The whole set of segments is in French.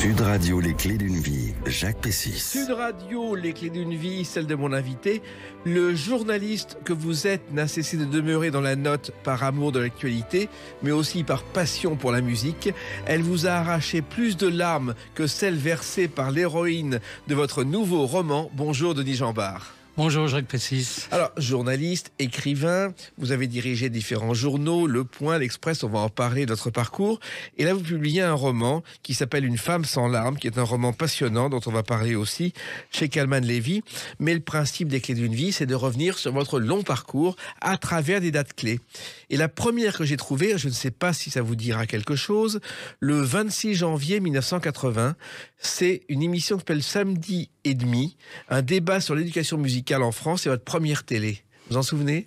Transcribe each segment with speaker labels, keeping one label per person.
Speaker 1: Sud Radio, les clés d'une vie, Jacques Pessis.
Speaker 2: Sud Radio, les clés d'une vie, celle de mon invité. Le journaliste que vous êtes n'a cessé de demeurer dans la note par amour de l'actualité, mais aussi par passion pour la musique. Elle vous a arraché plus de larmes que celles versées par l'héroïne de votre nouveau roman. Bonjour Denis Jambard.
Speaker 3: Bonjour Jacques Pessis.
Speaker 2: Alors, journaliste, écrivain, vous avez dirigé différents journaux, Le Point, L'Express, on va en parler de votre parcours. Et là, vous publiez un roman qui s'appelle Une femme sans larmes, qui est un roman passionnant dont on va parler aussi chez Calman Levy. Mais le principe des clés d'une vie, c'est de revenir sur votre long parcours à travers des dates clés. Et la première que j'ai trouvée, je ne sais pas si ça vous dira quelque chose, le 26 janvier 1980, c'est une émission qui s'appelle Samedi et demi, un débat sur l'éducation musicale en France, c'est votre première télé. Vous en souvenez ?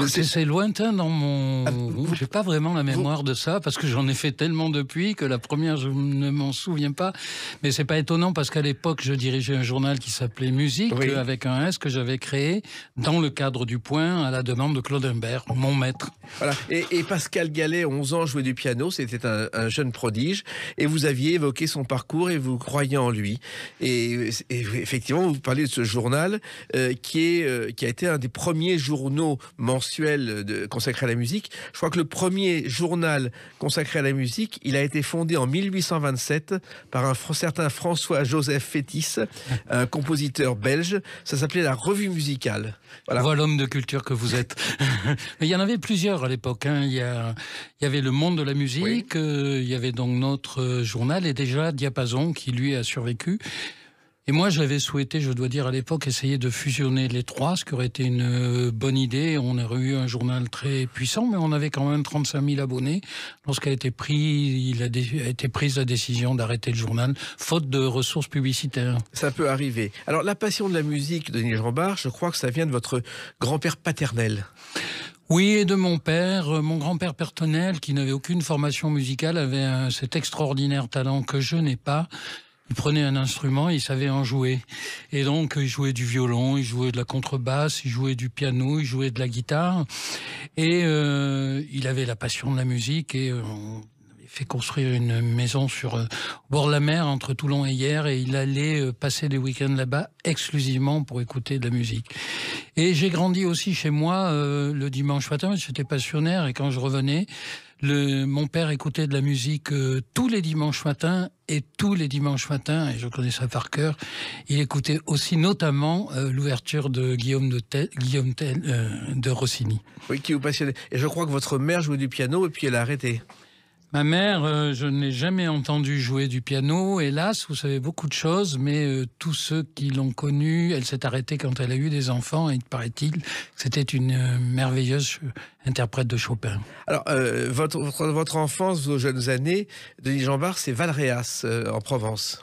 Speaker 3: C'est lointain dans mon... J'ai pas vraiment la mémoire de ça, parce que j'en ai fait tellement depuis que la première, je ne m'en souviens pas. Mais c'est pas étonnant, parce qu'à l'époque, je dirigeais un journal qui s'appelait Musique, oui, avec un S, que j'avais créé dans le cadre du Point, à la demande de Claude Imbert, mon maître.
Speaker 2: Voilà. Et Pascal Gallet, 11 ans, jouait du piano, c'était un jeune prodige, et vous aviez évoqué son parcours et vous croyez en lui. Et effectivement, vous parlez de ce journal qui a été un des premiers journaux mensuel consacré à la musique. Je crois que le premier journal consacré à la musique, il a été fondé en 1827 par un certain François-Joseph Fétis, un compositeur belge. Ça s'appelait la Revue musicale.
Speaker 3: Voilà l'homme de culture que vous êtes. Mais il y en avait plusieurs à l'époque. Il y avait Le Monde de la musique, oui. Il y avait donc notre journal et déjà Diapason qui lui a survécu. Et moi, j'avais souhaité, je dois dire à l'époque, essayer de fusionner les trois, ce qui aurait été une bonne idée. On aurait eu un journal très puissant, mais on avait quand même 35 000 abonnés. Lorsqu'a été prise la décision d'arrêter le journal, faute de ressources publicitaires.
Speaker 2: Ça peut arriver. Alors, la passion de la musique de Denis Jambard, je crois que ça vient de votre grand-père paternel.
Speaker 3: Oui, et de mon père. Mon grand-père paternel, qui n'avait aucune formation musicale, avait cet extraordinaire talent que je n'ai pas. Il prenait un instrument, il savait en jouer. Et donc, il jouait du violon, il jouait de la contrebasse, il jouait du piano, il jouait de la guitare. Et il avait la passion de la musique et on avait fait construire une maison au bord de la mer entre Toulon et Hyères et il allait passer des week-ends là-bas exclusivement pour écouter de la musique. Et j'ai grandi aussi chez moi le dimanche matin, j'étais passionnaire et quand je revenais, mon père écoutait de la musique tous les dimanches matins et tous les dimanches matins, et je connais ça par cœur, il écoutait aussi notamment l'ouverture de Guillaume Tell de Rossini.
Speaker 2: Oui, qui vous passionnait. Et je crois que votre mère jouait du piano et puis elle a arrêté.
Speaker 3: Ma mère, je ne l'ai jamais entendu jouer du piano. Hélas, vous savez beaucoup de choses, mais tous ceux qui l'ont connue, elle s'est arrêtée quand elle a eu des enfants, et paraît-il, c'était une merveilleuse interprète de Chopin.
Speaker 2: Alors, votre enfance, vos jeunes années, Denis Jambard, c'est Valréas, en Provence.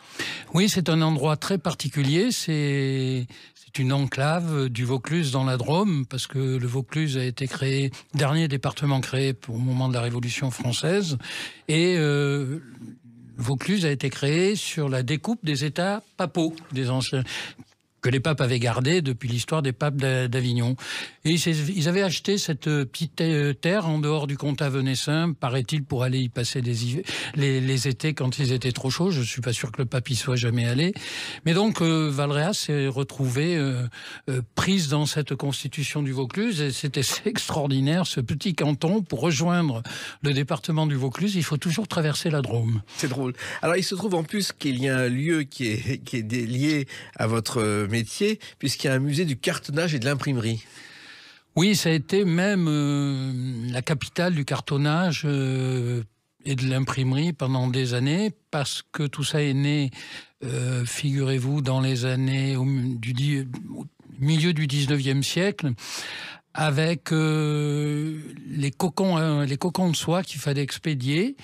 Speaker 3: Oui, c'est un endroit très particulier, c'est une enclave du Vaucluse dans la Drôme, parce que le Vaucluse a été créé, dernier département créé au moment de la Révolution française, et Vaucluse a été créé sur la découpe des États papaux, des anciens, que les papes avaient gardé depuis l'histoire des papes d'Avignon. Et ils avaient acheté cette petite terre en dehors du comtat venessin, paraît-il, pour aller y passer les étés quand ils étaient trop chauds. Je ne suis pas sûr que le pape y soit jamais allé. Mais donc, Valréas s'est retrouvée prise dans cette constitution du Vaucluse. Et c'était extraordinaire, ce petit canton. Pour rejoindre le département du Vaucluse, il faut toujours traverser la Drôme.
Speaker 2: C'est drôle. Alors, il se trouve en plus qu'il y a un lieu qui est lié à votre métier, puisqu'il y a un musée du cartonnage et de l'imprimerie.
Speaker 3: Oui, ça a été même la capitale du cartonnage et de l'imprimerie pendant des années, parce que tout ça est né, figurez-vous, dans les années au milieu du 19e siècle, avec les cocons de soie qu'il fallait expédier,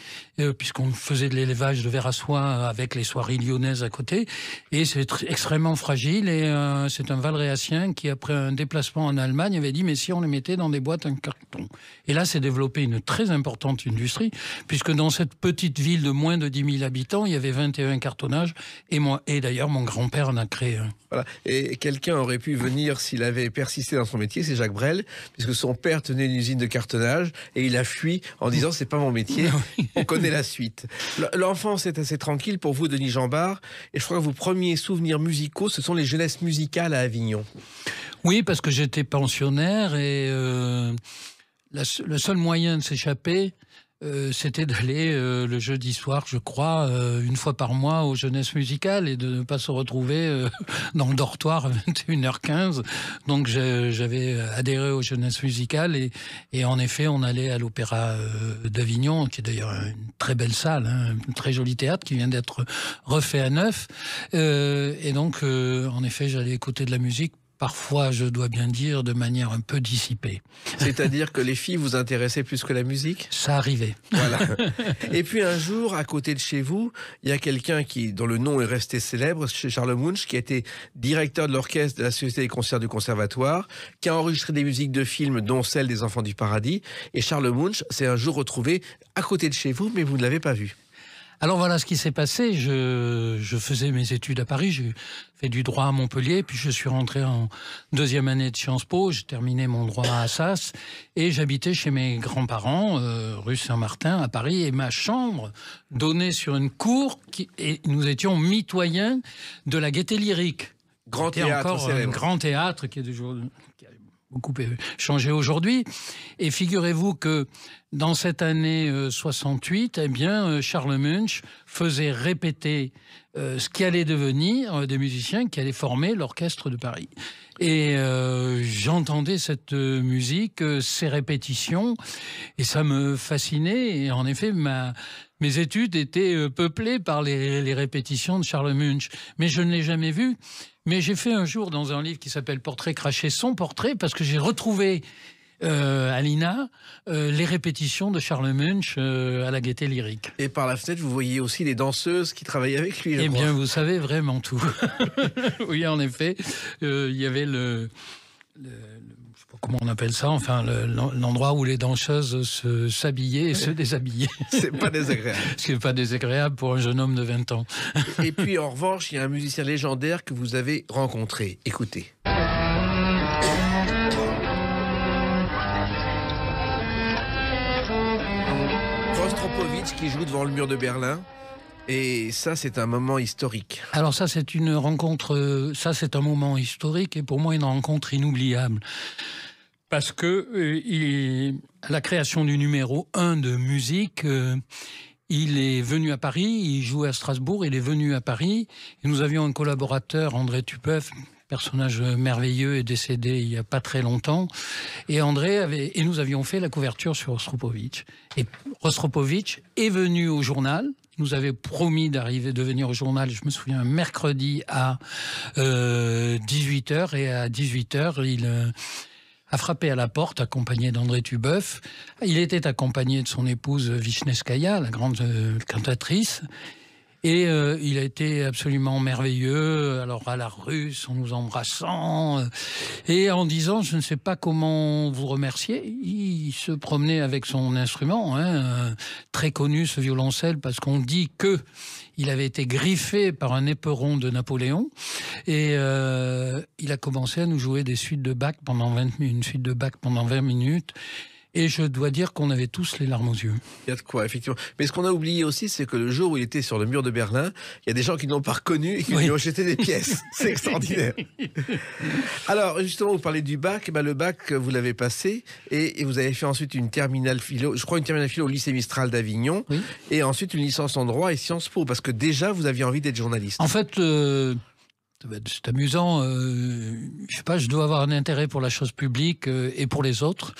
Speaker 3: puisqu'on faisait de l'élevage de vers à soie avec les soieries lyonnaises à côté, et c'est extrêmement fragile, et c'est un Valréasien qui, après un déplacement en Allemagne, avait dit « mais si on les mettait dans des boîtes en carton ?» Et là, s'est développée une très importante industrie, puisque dans cette petite ville de moins de 10 000 habitants, il y avait 21 cartonnages, et d'ailleurs, mon grand-père en a créé un.
Speaker 2: Voilà. Et quelqu'un aurait pu venir, s'il avait persisté dans son métier, c'est Jacques Brel, puisque son père tenait une usine de cartonnage et il a fui en disant c'est pas mon métier. On connaît la suite. L'enfance est assez tranquille pour vous, Denis Jeanbart, et je crois que vos premiers souvenirs musicaux, ce sont les jeunesses musicales à Avignon.
Speaker 3: Oui, parce que j'étais pensionnaire et le seul moyen de s'échapper, c'était d'aller le jeudi soir, je crois, une fois par mois aux jeunesses musicales et de ne pas se retrouver dans le dortoir à 21h15. Donc j'avais adhéré aux jeunesses musicales et en effet, on allait à l'Opéra d'Avignon, qui est d'ailleurs une très belle salle, hein, un très joli théâtre qui vient d'être refait à neuf. Et donc, en effet, j'allais écouter de la musique. Parfois, je dois bien dire, de manière un peu dissipée.
Speaker 2: C'est-à-dire que les filles vous intéressaient plus que la musique ?
Speaker 3: Ça arrivait.
Speaker 2: Voilà. Et puis un jour, à côté de chez vous, il y a quelqu'un dont le nom est resté célèbre, chez Charles Munch, qui a été directeur de l'orchestre de la Société des concerts du Conservatoire, qui a enregistré des musiques de films, dont celle des Enfants du Paradis. Et Charles Munch s'est un jour retrouvé à côté de chez vous, mais vous ne l'avez pas vu.
Speaker 3: Alors voilà ce qui s'est passé. Je faisais mes études à Paris, j'ai fait du droit à Montpellier, puis je suis rentré en deuxième année de Sciences Po, j'ai terminé mon droit à Assas, et j'habitais chez mes grands-parents, rue Saint-Martin, à Paris, et ma chambre donnait sur une cour, et nous étions mitoyens de la Gaîté Lyrique.
Speaker 2: Grand théâtre
Speaker 3: encore
Speaker 2: célèbre.
Speaker 3: Un grand théâtre qui a beaucoup changé aujourd'hui. Et figurez-vous que dans cette année 68, eh bien, Charles Munch faisait répéter ce qui allait devenir des musiciens qui allaient former l'orchestre de Paris. Et j'entendais cette musique, ces répétitions, et ça me fascinait. Et en effet, mes études étaient peuplées par les répétitions de Charles Munch. Mais je ne l'ai jamais vu. Mais j'ai fait un jour dans un livre qui s'appelle Portrait craché, son portrait, parce que j'ai retrouvé à l'INA les répétitions de Charles Munch à la Gaîté Lyrique.
Speaker 2: Et par la fenêtre, vous voyez aussi les danseuses qui travaillaient avec lui, je crois.
Speaker 3: Bien, vous savez vraiment tout. Oui, en effet, il y avait je sais pas comment on appelle ça, enfin l'endroit où les danseuses s'habillaient et se déshabillaient.
Speaker 2: C'est pas désagréable.
Speaker 3: Ce n'est pas désagréable pour un jeune homme de 20 ans.
Speaker 2: Et puis en revanche, il y a un musicien légendaire que vous avez rencontré. Écoutez. Rostropovitch qui joue devant le mur de Berlin. Et ça, c'est un moment historique.
Speaker 3: Alors ça, c'est une rencontre, ça c'est un moment historique et pour moi une rencontre inoubliable. Parce que à la création du numéro 1 de musique, il est venu à Paris, il jouait à Strasbourg, il est venu à Paris. Et nous avions un collaborateur, André Tupeuf, personnage merveilleux, est décédé il n'y a pas très longtemps. Et et nous avions fait la couverture sur Rostropovitch. Et Rostropovitch est venu au journal. Il nous avait promis de venir au journal, je me souviens, un mercredi à 18h. Et à 18h, il a frappé à la porte, accompagné d'André Tubeuf. Il était accompagné de son épouse Vichneskaya, la grande cantatrice. Et il a été absolument merveilleux, alors à la russe, en nous embrassant, et en disant, je ne sais pas comment vous remercier. Il se promenait avec son instrument, hein, très connu, ce violoncelle, parce qu'on dit que il avait été griffé par un éperon de Napoléon, et il a commencé à nous jouer des suites de Bach pendant 20 minutes, une suite de Bach pendant 20 minutes. Et je dois dire qu'on avait tous les larmes aux yeux.
Speaker 2: Il y a de quoi, effectivement. Mais ce qu'on a oublié aussi, c'est que le jour où il était sur le mur de Berlin, il y a des gens qui ne l'ont pas reconnu et qui lui ont jeté des pièces. C'est extraordinaire. Alors, justement, vous parlez du bac. Le bac, vous l'avez passé et vous avez fait ensuite une terminale philo, je crois une terminale philo au lycée Mistral d'Avignon, oui. Et ensuite une licence en droit et Sciences Po, parce que déjà, vous aviez envie d'être journaliste.
Speaker 3: En fait... c'est amusant, je sais pas, je dois avoir un intérêt pour la chose publique et pour les autres,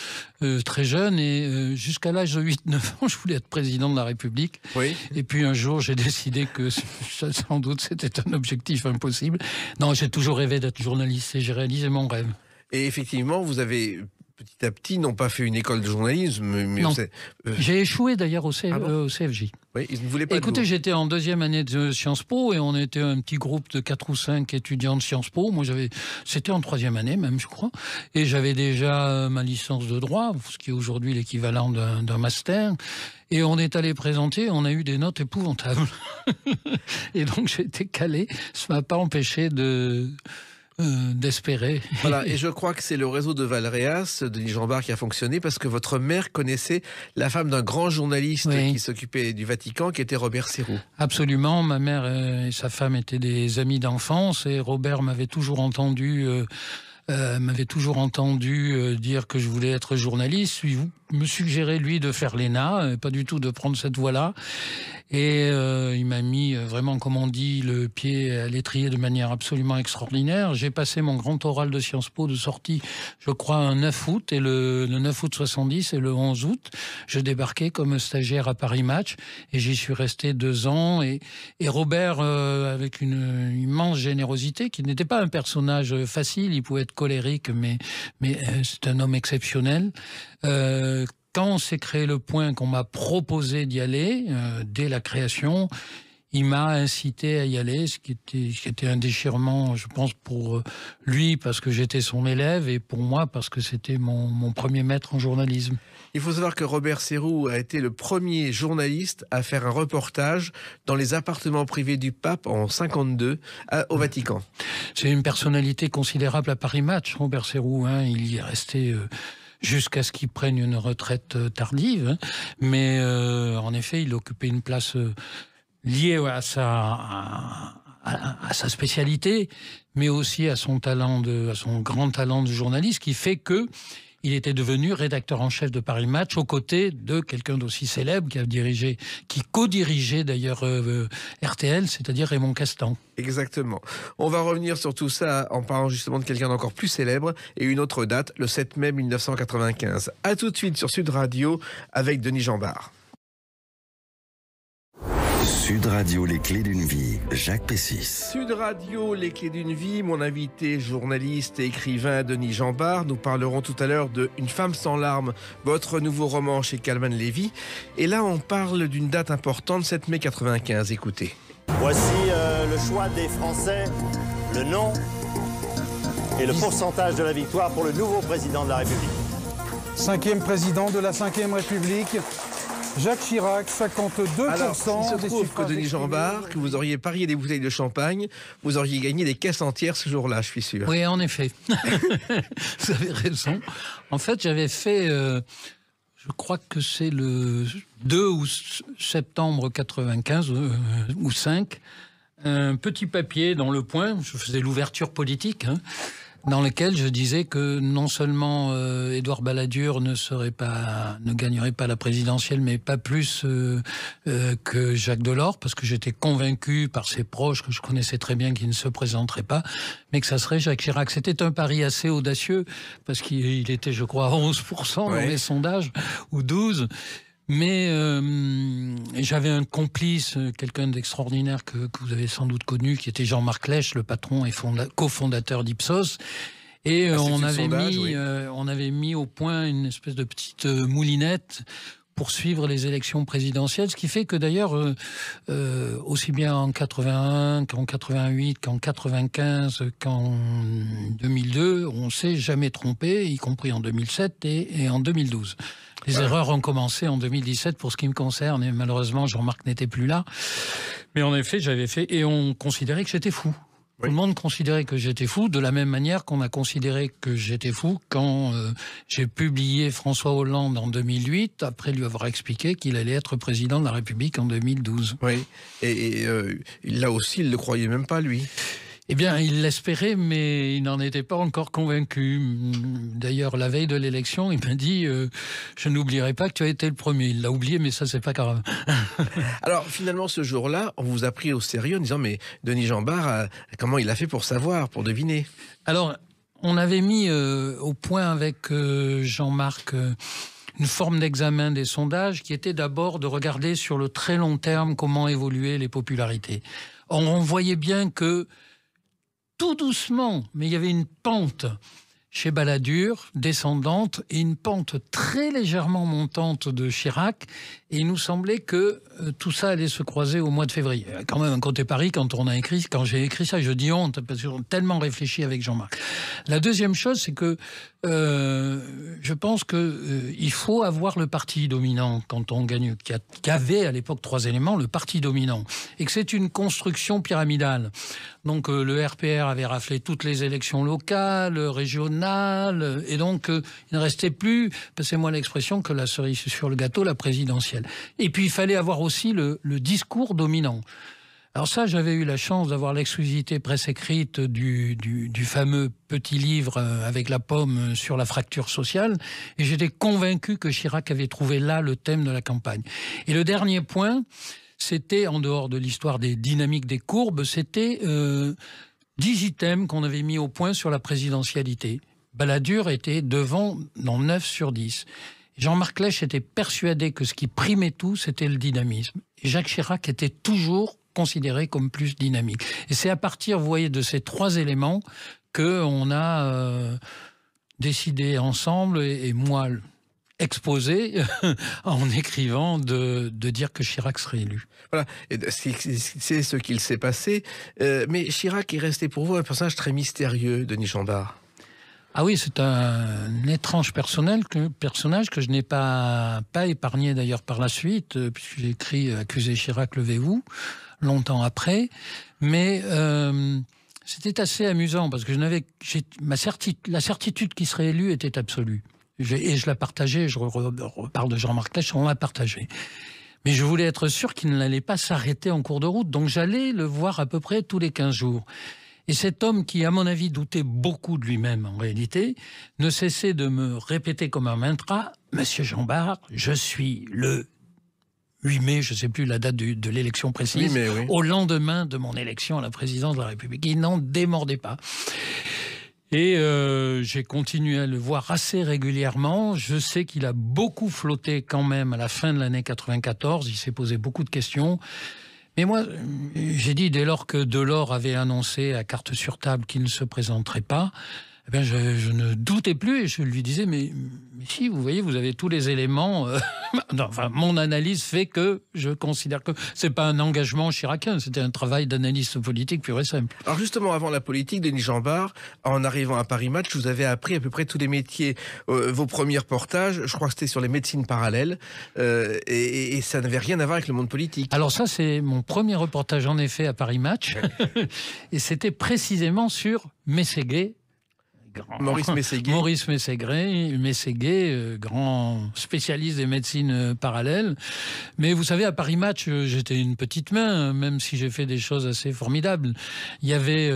Speaker 3: très jeune, et jusqu'à l'âge de 8-9 ans, je voulais être président de la République. Oui. Et puis un jour, j'ai décidé que sans doute c'était un objectif impossible. Non, j'ai toujours rêvé d'être journaliste et j'ai réalisé mon rêve.
Speaker 2: Et effectivement, vous avez... petit à petit, n'ont pas fait une école de journalisme. Mais
Speaker 3: non. J'ai échoué d'ailleurs au CFJ.
Speaker 2: Oui, ils ne voulaient pas.
Speaker 3: Écoutez, j'étais en deuxième année de Sciences Po et on était un petit groupe de 4 ou 5 étudiants de Sciences Po. Moi, c'était en troisième année même, je crois. Et j'avais déjà ma licence de droit, ce qui est aujourd'hui l'équivalent d'un master. Et on est allé présenter, on a eu des notes épouvantables. Et donc, j'ai été calé. Ça ne m'a pas empêché d'espérer.
Speaker 2: Voilà, et je crois que c'est le réseau de Valréas, Denis Jambard, qui a fonctionné parce que votre mère connaissait la femme d'un grand journaliste qui s'occupait du Vatican, qui était Robert Serroux.
Speaker 3: Absolument, ma mère et sa femme étaient des amis d'enfance et Robert m'avait toujours entendu dire que je voulais être journaliste. Il me suggérait, lui, de faire l'ENA, pas du tout de prendre cette voie-là. Et il m'a mis vraiment, comme on dit, le pied à l'étrier de manière absolument extraordinaire. J'ai passé mon grand oral de Sciences Po de sortie, je crois, un 9 août, et le 9 août 70 et le 11 août, je débarquais comme stagiaire à Paris Match, et j'y suis resté 2 ans. Et Robert, avec une immense générosité, qui n'était pas un personnage facile, il pouvait être colérique, mais c'est un homme exceptionnel. Quand on s'est créé le Point, qu'on m'a proposé d'y aller, dès la création, il m'a incité à y aller, ce qui était un déchirement, je pense, pour lui, parce que j'étais son élève, et pour moi, parce que c'était mon premier maître en journalisme.
Speaker 2: Il faut savoir que Robert Serroux a été le premier journaliste à faire un reportage dans les appartements privés du pape en 52 au Vatican.
Speaker 3: C'est une personnalité considérable à Paris Match, Robert Serroux. Il y est resté... jusqu'à ce qu'il prenne une retraite tardive. Mais en effet, il occupait une place liée à sa spécialité, mais aussi à son grand talent de journaliste, qui fait que il était devenu rédacteur en chef de Paris Match aux côtés de quelqu'un d'aussi célèbre qui co-dirigeait d'ailleurs RTL, c'est-à-dire Raymond Castan.
Speaker 2: Exactement. On va revenir sur tout ça en parlant justement de quelqu'un d'encore plus célèbre et une autre date, le 7 mai 1995. À tout de suite sur Sud Radio avec Denis Jambard.
Speaker 1: Sud Radio, les clés d'une vie, Jacques Pessis.
Speaker 2: Sud Radio, les clés d'une vie, mon invité, journaliste et écrivain Denis Jambard. Nous parlerons tout à l'heure de Une femme sans larmes, votre nouveau roman chez Calman Lévy. Et là, on parle d'une date importante, 7 mai 95. Écoutez.
Speaker 4: Voici le choix des Français, le nom et le pourcentage de la victoire pour le nouveau président de la République.
Speaker 5: 5e président de la 5e République, Jacques Chirac, 52%.
Speaker 2: Alors, il se trouve que Denis Jambard, que vous auriez parié des bouteilles de champagne, vous auriez gagné des caisses entières ce jour-là, je suis sûr.
Speaker 3: Oui, en effet. Vous avez raison. En fait, j'avais fait, je crois que c'est le 2 septembre 95, ou 5, un petit papier dans Le Point, je faisais l'ouverture politique, dans lequel je disais que non seulement Édouard Balladur ne gagnerait pas la présidentielle, mais pas plus que Jacques Delors, parce que j'étais convaincu par ses proches, que je connaissais très bien, qu'il ne se présenterait pas, mais que ça serait Jacques Chirac. C'était un pari assez audacieux, parce qu'il était, je crois, à 11% dans les sondages, ou 12%. Mais j'avais un complice, quelqu'un d'extraordinaire que vous avez sans doute connu, qui était Jean-Marc Lèche, le patron et cofondateur d'Ipsos. Et on avait mis au point une espèce de petite moulinette pour suivre les élections présidentielles, ce qui fait que d'ailleurs, aussi bien en 81 qu'en 88, qu'en 95, qu'en 2002, on s'est jamais trompé, y compris en 2007 et en 2012. Les erreurs ont commencé en 2017 pour ce qui me concerne, et malheureusement Jean-Marc n'était plus là. Mais en effet, j'avais fait, et on considérait que j'étais fou. Tout le monde considérait que j'étais fou, de la même manière qu'on a considéré que j'étais fou quand j'ai publié François Hollande en 2008, après lui avoir expliqué qu'il allait être président de la République en 2012.
Speaker 2: Oui, et là aussi, il ne le croyait même pas, lui.
Speaker 3: Eh bien, il l'espérait, mais il n'en était pas encore convaincu. D'ailleurs, la veille de l'élection, il m'a dit « Je n'oublierai pas que tu as été le premier ». Il l'a oublié, mais ça, c'est pas grave.
Speaker 2: Alors, finalement, ce jour-là, on vous a pris au sérieux en disant « Mais Denis Jambard, comment il a fait pour savoir, pour deviner ?»
Speaker 3: Alors, on avait mis au point avec Jean-Marc une forme d'examen des sondages qui était d'abord de regarder sur le très long terme comment évoluaient les popularités. Or, on voyait bien que tout doucement, mais il y avait une pente chez Balladur, descendante, et une pente très légèrement montante de Chirac. Et il nous semblait que tout ça allait se croiser au mois de février. Quand même, un côté Paris, quand j'ai écrit ça, je dis honte, parce que j'ai tellement réfléchi avec Jean-Marc. La deuxième chose, c'est que je pense qu'il faut avoir le parti dominant quand on gagne, qui avait à l'époque 3 éléments, le parti dominant, et que c'est une construction pyramidale. Donc le RPR avait raflé toutes les élections locales, régionales, et donc il ne restait plus, passez-moi l'expression, que la cerise sur le gâteau, la présidentielle. Et puis il fallait avoir aussi le discours dominant. Alors ça, j'avais eu la chance d'avoir l'exclusivité presse écrite du fameux petit livre avec la pomme sur la fracture sociale, et j'étais convaincu que Chirac avait trouvé là le thème de la campagne. Et le dernier point, c'était, en dehors de l'histoire des dynamiques des courbes, c'était 10 items qu'on avait mis au point sur la présidentialité. Balladur était devant dans 9 sur 10. Jean-Marc Lèche était persuadé que ce qui primait tout, c'était le dynamisme. Et Jacques Chirac était toujours considéré comme plus dynamique. Et c'est à partir, vous voyez, de ces 3 éléments qu'on a décidé ensemble, et moi exposé en écrivant de dire que Chirac serait élu.
Speaker 2: Voilà, c'est ce qu'il s'est passé. Mais Chirac est resté pour vous un personnage très mystérieux, Denis Chambard.
Speaker 3: Ah oui, c'est un étrange personnage que je n'ai pas épargné d'ailleurs par la suite, puisque j'ai écrit « Accusé Chirac, levez-vous » longtemps après. Mais c'était assez amusant, parce que la certitude qu'il serait élu était absolue. Et je la partageais, je reparle de Jean-Marc Lèche, on l'a partagé. Mais je voulais être sûr qu'il n'allait pas s'arrêter en cours de route, donc j'allais le voir à peu près tous les 15 jours. Et cet homme qui, à mon avis, doutait beaucoup de lui-même en réalité, ne cessait de me répéter comme un mantra « Monsieur Chambard, je suis le 8 mai, je ne sais plus la date de l'élection précise,
Speaker 2: 8 mai, oui.
Speaker 3: Au lendemain de mon élection à la présidence de la République. » Il n'en démordait pas. Et j'ai continué à le voir assez régulièrement. Je sais qu'il a beaucoup flotté quand même à la fin de l'année 94. Il s'est posé beaucoup de questions. Mais moi, j'ai dit, dès lors que Delors avait annoncé à carte sur table qu'il ne se présenterait pas, eh bien, je ne doutais plus, et je lui disais, mais si, vous voyez, vous avez tous les éléments. Non, enfin, mon analyse fait que je considère que c'est pas un engagement chiracien, c'était un travail d'analyste politique pur et simple.
Speaker 2: Alors justement, avant la politique, Denis Chambard, en arrivant à Paris Match, vous avez appris à peu près tous les métiers. Vos premiers reportages, je crois que c'était sur les médecines parallèles, et ça n'avait rien à voir avec le monde politique.
Speaker 3: Alors ça, c'est mon premier reportage en effet à Paris Match, et c'était précisément sur Mességuet.
Speaker 2: Maurice Mességuet.
Speaker 3: Maurice Mességuet, grand spécialiste des médecines parallèles. Mais vous savez, à Paris Match, j'étais une petite main, même si j'ai fait des choses assez formidables. Il y avait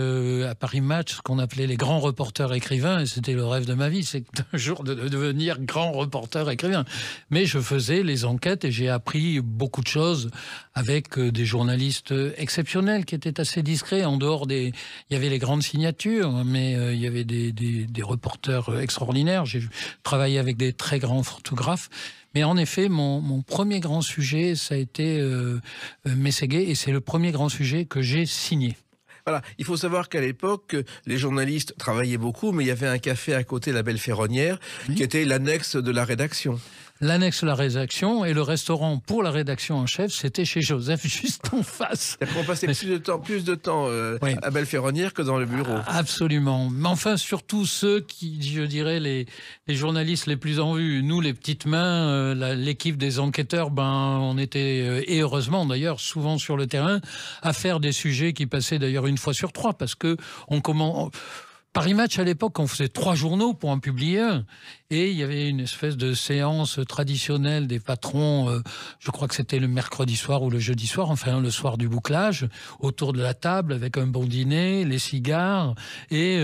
Speaker 3: à Paris Match ce qu'on appelait les grands reporters écrivains, et c'était le rêve de ma vie, c'est un jour de devenir grand reporter écrivain. Mais je faisais les enquêtes et j'ai appris beaucoup de choses avec des journalistes exceptionnels qui étaient assez discrets. En dehors il y avait les grandes signatures, mais il y avait des reporters extraordinaires. J'ai travaillé avec des très grands photographes. Mais en effet, mon premier grand sujet, ça a été Mességuet, et c'est le premier grand sujet que j'ai signé.
Speaker 2: Voilà, il faut savoir qu'à l'époque, les journalistes travaillaient beaucoup, mais il y avait un café à côté, la Belle Ferronnière, qui était l'annexe de la rédaction.
Speaker 3: L'annexe de la rédaction, et le restaurant pour la rédaction en chef, c'était chez Joseph, juste en face.
Speaker 2: On passait plus de temps
Speaker 3: oui,
Speaker 2: à Belle Ferronnière que dans le bureau.
Speaker 3: Absolument. Mais enfin, surtout ceux qui, je dirais, les journalistes les plus en vue. Nous, les petites mains, l'équipe des enquêteurs, on était, et heureusement d'ailleurs, souvent sur le terrain, à faire des sujets qui passaient d'ailleurs 1 fois sur 3, parce que Paris Match, à l'époque, on faisait 3 journaux pour en publier un. Et il y avait une espèce de séance traditionnelle des patrons, je crois que c'était le mercredi soir ou le jeudi soir, enfin le soir du bouclage, autour de la table avec un bon dîner, les cigares, et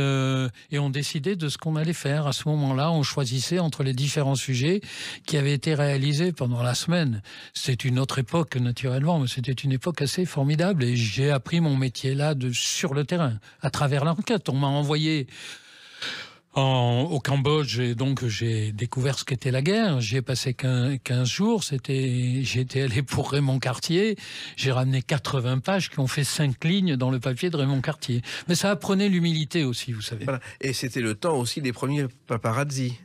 Speaker 3: on décidait de ce qu'on allait faire. À ce moment-là, on choisissait entre les différents sujets qui avaient été réalisés pendant la semaine. C'était une autre époque, naturellement, mais c'était une époque assez formidable, et j'ai appris mon métier là sur le terrain, à travers l'enquête. On m'a envoyé au Cambodge, et donc j'ai découvert ce qu'était la guerre. J'y ai passé 15 jours. J'étais allé pour Raymond Cartier. J'ai ramené 80 pages qui ont fait 5 lignes dans le papier de Raymond Cartier. Mais ça apprenait l'humilité aussi, vous savez.
Speaker 2: Voilà. Et c'était le temps aussi des premiers paparazzi.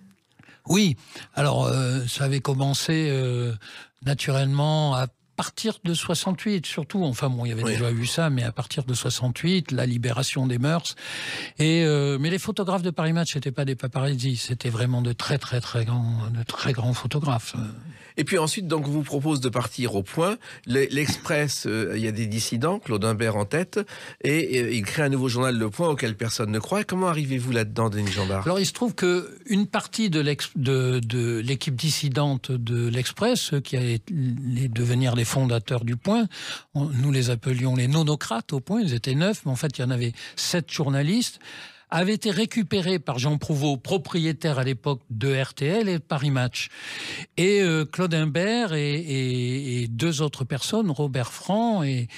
Speaker 3: Oui, alors ça avait commencé naturellement à partir de 68, surtout. Enfin bon, il y avait déjà eu ça, mais à partir de 68, la libération des mœurs. Mais les photographes de Paris Match, c'était pas des paparazzi, c'était vraiment de très grands photographes.
Speaker 2: Et puis ensuite, donc, vous propose de partir au Point. L'Express, il y a des dissidents, Claude Imbert en tête, et il crée un nouveau journal, Le Point, auquel personne ne croit. Comment arrivez-vous là-dedans, Denis Jambard?
Speaker 3: Alors, il se trouve qu'une partie de l'équipe dissidente de l'Express, ceux qui allaient devenir les fondateurs du Point, nous les appelions les nonocrates au Point, ils étaient 9, mais en fait, il y en avait 7 journalistes, avait été récupéré par Jean Prouveau, propriétaire à l'époque de RTL et de Paris Match. Et Claude Imbert et 2 autres personnes, Robert Franc et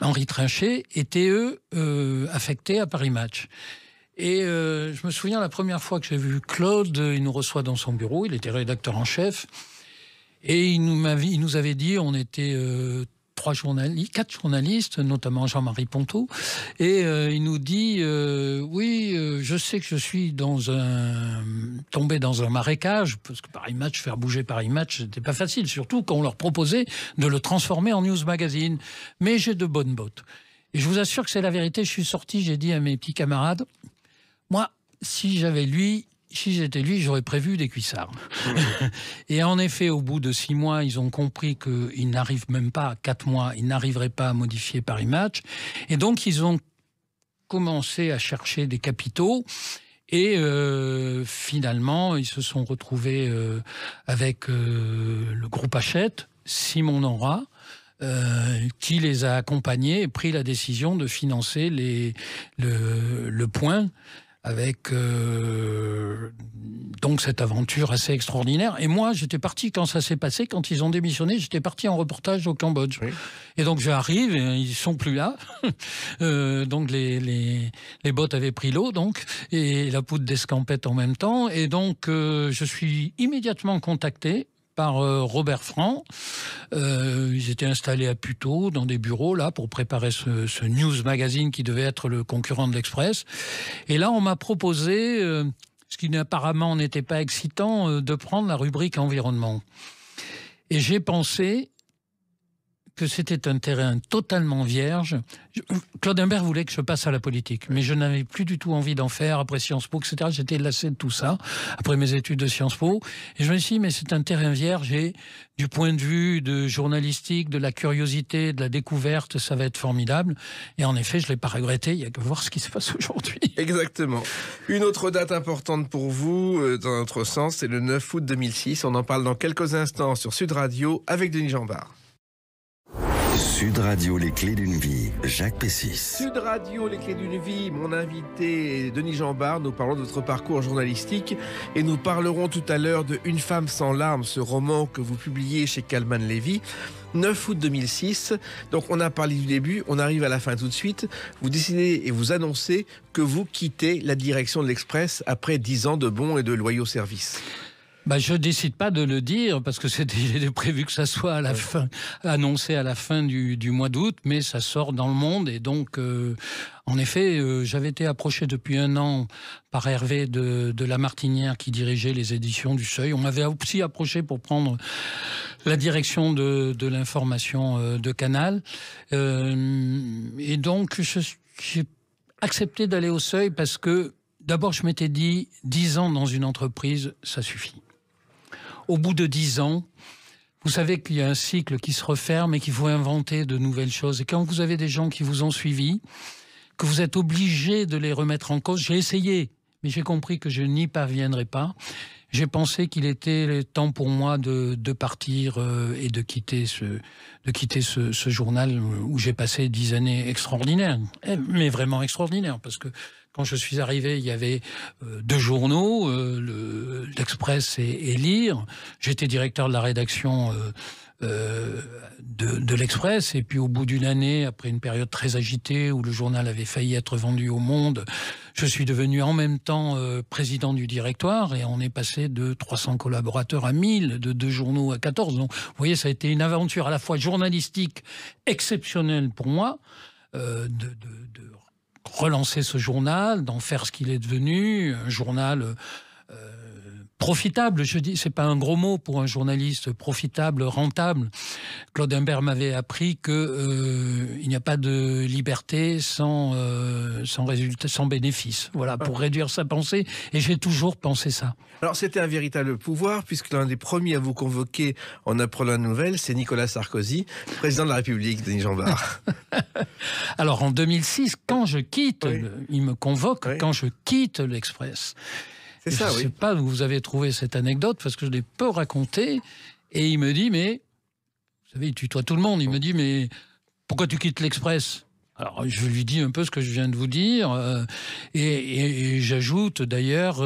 Speaker 3: Henri Trinchet, étaient eux affectés à Paris Match. Et je me souviens la première fois que j'ai vu Claude, il nous reçoit dans son bureau, il était rédacteur en chef, et il nous avait dit, on était 4 journalistes, notamment Jean-Marie Ponto, et il nous dit oui, je sais que je suis tombé dans un marécage, parce que Paris Match, faire bouger Paris Match, c'était pas facile, surtout quand on leur proposait de le transformer en news magazine. Mais j'ai de bonnes bottes. Et je vous assure que c'est la vérité. Je suis sorti, j'ai dit à mes petits camarades, moi, si j'étais lui, j'aurais prévu des cuissards. Et en effet, au bout de 6 mois, ils ont compris qu'ils n'arrivent même pas, à 4 mois, ils n'arriveraient pas à modifier Paris Match. Et donc, ils ont commencé à chercher des capitaux. Et finalement, ils se sont retrouvés avec le groupe Hachette, Simon Nora, qui les a accompagnés et pris la décision de financer le Point, avec donc cette aventure assez extraordinaire. Et moi, j'étais parti quand ça s'est passé, quand ils ont démissionné, j'étais parti en reportage au Cambodge. Oui. Et donc j'arrive, et ils sont plus là. Donc les bottes avaient pris l'eau, donc, et la poudre d'escampette en même temps. Et donc je suis immédiatement contacté par Robert Franc. Ils étaient installés à Puteaux, dans des bureaux, là, pour préparer ce news magazine qui devait être le concurrent de l'Express. Et là, on m'a proposé, ce qui apparemment n'était pas excitant, de prendre la rubrique environnement. Et j'ai pensé que c'était un terrain totalement vierge. Claude Imbert voulait que je passe à la politique, mais je n'avais plus du tout envie d'en faire après Sciences Po, etc. J'étais lassé de tout ça, après mes études de Sciences Po. Et je me suis dit, mais c'est un terrain vierge, et du point de vue de journalistique, de la curiosité, de la découverte, ça va être formidable. Et en effet, je ne l'ai pas regretté, il n'y a que voir ce qui se passe aujourd'hui.
Speaker 2: Exactement. Une autre date importante pour vous, dans notre sens, c'est le 9 août 2006. On en parle dans quelques instants sur Sud Radio avec Denis Jambard.
Speaker 1: Sud Radio, les clés d'une vie, Jacques Pessis.
Speaker 2: Sud Radio, les clés d'une vie, mon invité est Denis Jambard. Nous parlons de votre parcours journalistique et nous parlerons tout à l'heure de Une femme sans larmes, ce roman que vous publiez chez Calman Levy. 9 août 2006, donc on a parlé du début, on arrive à la fin tout de suite. Vous décidez et vous annoncez que vous quittez la direction de l'Express après 10 ans de bons et de loyaux services.
Speaker 3: Je décide pas de le dire parce que c'était prévu que ça soit à la fin, annoncé à la fin du mois d'août, mais ça sort dans le monde. Et donc, en effet, j'avais été approché depuis 1 an par Hervé de La Martinière qui dirigeait les éditions du Seuil. On m'avait aussi approché pour prendre la direction de l'information de Canal. Et donc, j'ai accepté d'aller au Seuil parce que, d'abord, je m'étais dit, 10 ans dans une entreprise, ça suffit. Au bout de 10 ans, vous savez qu'il y a un cycle qui se referme et qu'il faut inventer de nouvelles choses. Et quand vous avez des gens qui vous ont suivi, que vous êtes obligé de les remettre en cause, j'ai essayé, mais j'ai compris que je n'y parviendrai pas. J'ai pensé qu'il était temps pour moi de partir et de quitter ce journal où j'ai passé 10 années extraordinaires, mais vraiment extraordinaires, parce que quand je suis arrivé, il y avait 2 journaux, l'Express et Lire. J'étais directeur de la rédaction de l'Express. Et puis au bout d'une année, après une période très agitée où le journal avait failli être vendu au Monde, je suis devenu en même temps président du directoire et on est passé de 300 collaborateurs à 1000, de 2 journaux à 14. Donc vous voyez, ça a été une aventure à la fois journalistique exceptionnelle pour moi, de relancer ce journal, d'en faire ce qu'il est devenu, un journal profitable, je dis, c'est pas un gros mot pour un journaliste, profitable, rentable. Claude Imbert m'avait appris que il n'y a pas de liberté sans résultat, sans bénéfice. Voilà, pour réduire sa pensée. Et j'ai toujours pensé ça.
Speaker 2: Alors c'était un véritable pouvoir, puisque l'un des premiers à vous convoquer en apprenant la nouvelle, c'est Nicolas Sarkozy, président de la République, Denis Jeanbart.
Speaker 3: Alors en 2006, quand je quitte, il me convoque quand je quitte l'Express.
Speaker 2: C'est ça,
Speaker 3: je ne sais pas où vous avez trouvé cette anecdote, parce que je l'ai peu racontée. Et il me dit, mais, vous savez, il tutoie tout le monde. Il me dit, mais pourquoi tu quittes l'Express ? Alors, je lui dis un peu ce que je viens de vous dire. Et j'ajoute d'ailleurs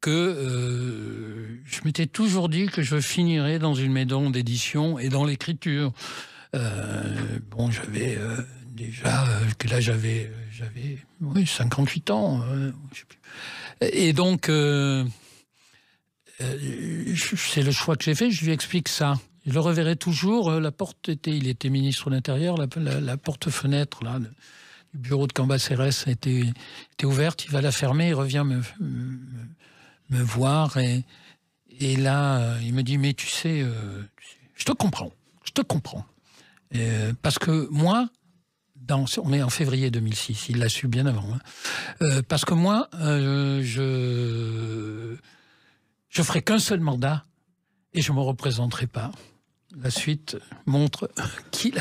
Speaker 3: que je m'étais toujours dit que je finirais dans une maison d'édition et dans l'écriture. Bon, j'avais déjà, que là j'avais 58 ans. Je sais plus. Et donc, c'est le choix que j'ai fait, je lui explique ça. Je le reverrai toujours, il était ministre de l'Intérieur, la porte-fenêtre là, du bureau de Cambacérès était ouverte, il va la fermer, il revient me voir, et là, il me dit, mais tu sais, je te comprends. Parce que moi, on est en février 2006, il l'a su bien avant. Parce que moi, je ferai qu'un seul mandat et je ne me représenterai pas. La suite montre qu'il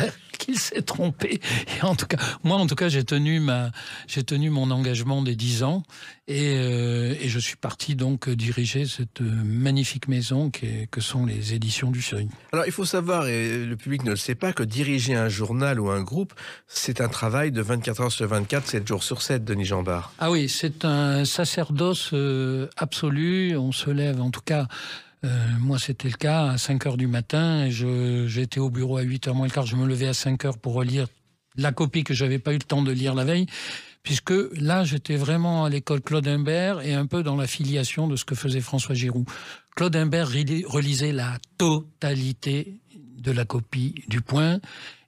Speaker 3: s'est trompé. Et en tout cas, j'ai tenu mon engagement des 10 ans et je suis parti donc diriger cette magnifique maison que sont les éditions du Seuil.
Speaker 2: Alors, il faut savoir, et le public ne le sait pas, que diriger un journal ou un groupe, c'est un travail de 24 heures sur 24, 7 jours sur 7, Denis Jeanbart.
Speaker 3: Ah oui, c'est un sacerdoce absolu. On se lève, en tout cas... moi, c'était le cas, à 5 h du matin. J'étais au bureau à 8 h moins le quart. Je me levais à 5 h pour relire la copie que je n'avais pas eu le temps de lire la veille, puisque là, j'étais vraiment à l'école Claude Imbert et un peu dans la filiation de ce que faisait François Giroud. Claude Imbert relisait la totalité de la copie du Point,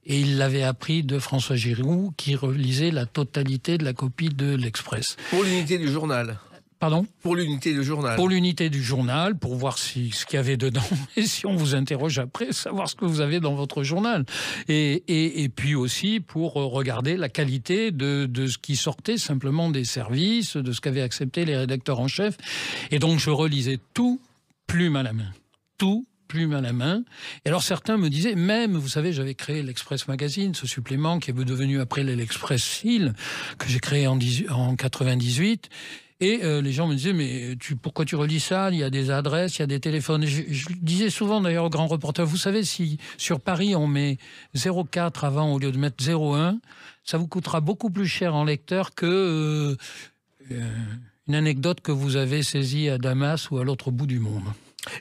Speaker 3: et il l'avait appris de François Giroud, qui relisait la totalité de la copie de l'Express.
Speaker 2: Pour l'unité du journal.
Speaker 3: Pardon ?
Speaker 2: Pour l'unité du journal.
Speaker 3: Pour l'unité du journal, pour voir ce qu'il y avait dedans. Et si on vous interroge après, savoir ce que vous avez dans votre journal. Et puis aussi pour regarder la qualité de ce qui sortait simplement des services, de ce qu'avaient accepté les rédacteurs en chef. Et donc je relisais tout plume à la main. Tout plume à la main. Et alors certains me disaient, même, vous savez, j'avais créé l'Express Magazine, ce supplément qui est devenu après l'Express Fil, que j'ai créé en 98. Et les gens me disaient, mais pourquoi tu relis ça ? Il y a des adresses, il y a des téléphones. Je disais souvent d'ailleurs aux grands reporters, vous savez, si sur Paris on met 04 avant au lieu de mettre 01, ça vous coûtera beaucoup plus cher en lecteur que une anecdote que vous avez saisie à Damas ou à l'autre bout du monde.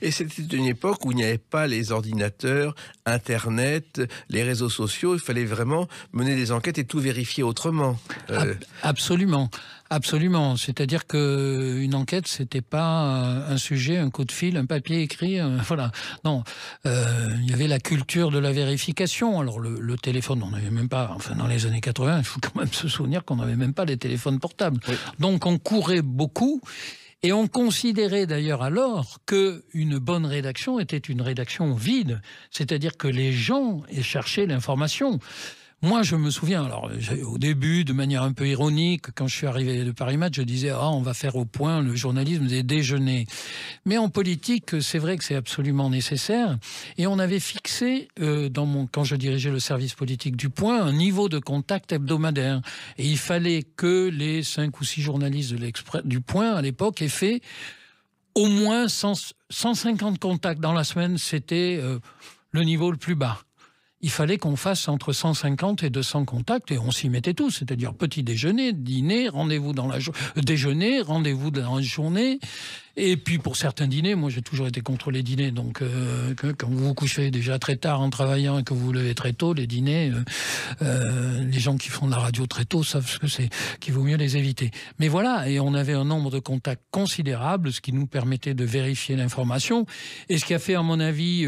Speaker 2: Et c'était une époque où il n'y avait pas les ordinateurs, Internet, les réseaux sociaux. Il fallait vraiment mener des enquêtes et tout vérifier autrement.
Speaker 3: Absolument. Absolument. C'est-à-dire qu'une enquête, c'était pas un sujet, un coup de fil, un papier écrit. Voilà. Non. Il y avait la culture de la vérification. Alors, le téléphone, on n'avait même pas... Enfin, dans les années 80, il faut quand même se souvenir qu'on n'avait même pas les téléphones portables. Oui. Donc, on courait beaucoup. Et on considérait d'ailleurs alors qu'une bonne rédaction était une rédaction vide, c'est-à-dire que les gens cherchaient l'information. Moi, je me souviens, alors au début, de manière un peu ironique, quand je suis arrivé de Paris Match, je disais « Ah, on va faire au point le journalisme des déjeuners ». Mais en politique, c'est vrai que c'est absolument nécessaire. Et on avait fixé, quand je dirigeais le service politique du Point, un niveau de contact hebdomadaire. Et il fallait que les 5 ou 6 journalistes du Point, à l'époque, aient fait au moins 150 contacts dans la semaine. C'était le niveau le plus bas. Il fallait qu'on fasse entre 150 et 200 contacts, et on s'y mettait tous, c'est-à-dire petit déjeuner, dîner, rendez-vous dans la déjeuner, rendez-vous dans la journée. Et puis pour certains dîners, moi j'ai toujours été contre les dîners, donc quand vous vous couchez déjà très tard en travaillant et que vous vous levez très tôt, les dîners, les gens qui font de la radio très tôt savent ce que c'est, qu'il vaut mieux les éviter. Mais voilà, et on avait un nombre de contacts considérable, ce qui nous permettait de vérifier l'information, et ce qui a fait, à mon avis,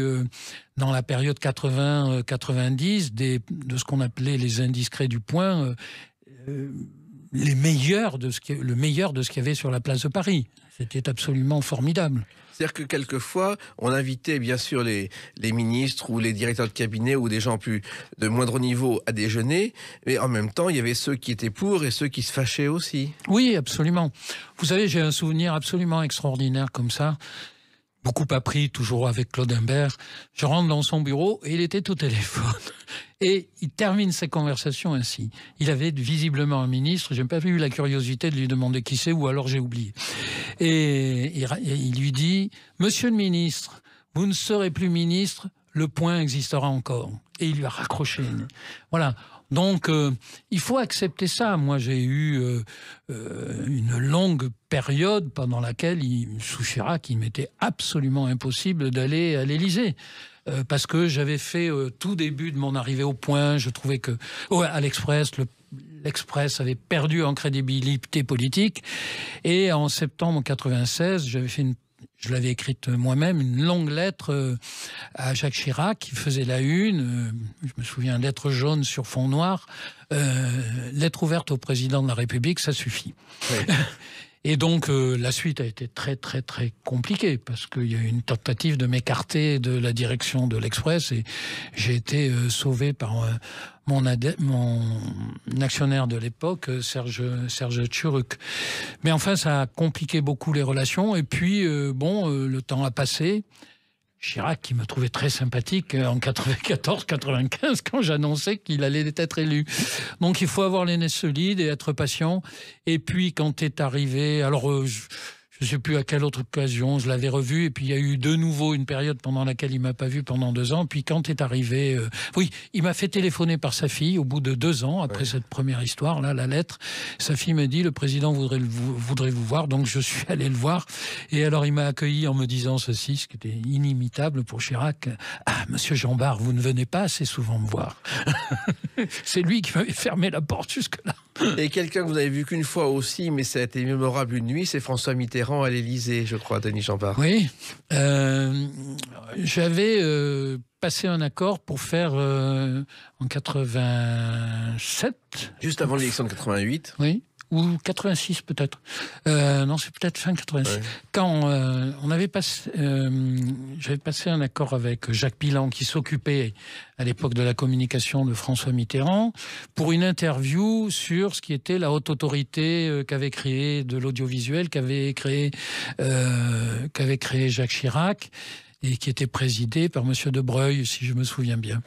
Speaker 3: dans la période 80-90, de ce qu'on appelait les indiscrets du Point, le meilleur de ce qu'il y avait sur la place de Paris. C'était absolument formidable.
Speaker 2: C'est-à-dire que quelquefois, on invitait bien sûr les ministres ou les directeurs de cabinet ou des gens plus de moindre niveau à déjeuner, mais en même temps, il y avait ceux qui étaient pour et ceux qui se fâchaient aussi.
Speaker 3: Oui, absolument. Vous savez, j'ai un souvenir absolument extraordinaire comme ça. Beaucoup appris, toujours avec Claude Imbert. Je rentre dans son bureau et il était au téléphone. Et il termine sa conversation ainsi. Il avait visiblement un ministre, j'ai pas eu la curiosité de lui demander qui c'est, ou alors j'ai oublié. Et il lui dit « Monsieur le ministre, vous ne serez plus ministre, le Point existera encore. » Et il lui a raccroché. Voilà. Donc, il faut accepter ça. Moi, j'ai eu une longue période pendant laquelle, sous Chirac, il m'était absolument impossible d'aller à l'Élysée. Parce que j'avais fait tout début de mon arrivée au Point, je trouvais que... à l'Express, l'Express avait perdu en crédibilité politique. Et en septembre 96, je l'avais écrite moi-même, une longue lettre à Jacques Chirac, qui faisait la une, je me souviens, lettre jaune sur fond noir, lettre ouverte au président de la République, ça suffit. Oui. Et donc, la suite a été très, très, très compliquée, parce qu'il y a eu une tentative de m'écarter de la direction de l'Express, et j'ai été sauvé par mon actionnaire de l'époque, Serge Tchuruk. Mais enfin, ça a compliqué beaucoup les relations, et puis, le temps a passé. Chirac, qui me trouvait très sympathique en 94-95, quand j'annonçais qu'il allait être élu. Donc il faut avoir les nez solides et être patient. Et puis quand est arrivé... Alors je ne sais plus à quelle autre occasion, je l'avais revu, et puis il y a eu de nouveau une période pendant laquelle il ne m'a pas vu pendant 2 ans. Puis quand est arrivé... oui, il m'a fait téléphoner par sa fille au bout de 2 ans, après cette première histoire, là, la lettre. Sa fille m'a dit, le président voudrait vous voir, donc je suis allé le voir. Et alors il m'a accueilli en me disant ceci, ce qui était inimitable pour Chirac. « Ah, monsieur Jean-Bart, vous ne venez pas assez souvent me voir. » C'est lui qui m'avait fermé la porte jusque-là.
Speaker 2: Et quelqu'un que vous n'avez vu qu'une fois aussi, mais ça a été mémorable une nuit, c'est François Mitterrand à l'Élysée, je crois, Denis Jean-Bart.
Speaker 3: Oui. J'avais passé un accord pour faire en 87.
Speaker 2: Juste avant l'élection de 88.
Speaker 3: Oui. Ou 86 peut-être. Non, c'est peut-être fin 86. Ouais. Quand j'avais passé un accord avec Jacques Pilan, qui s'occupait à l'époque de la communication de François Mitterrand, pour une interview sur ce qui était la haute autorité qu'avait créée de l'audiovisuel, qu'avait créé Jacques Chirac, et qui était présidé par Monsieur de Breuil, si je me souviens bien.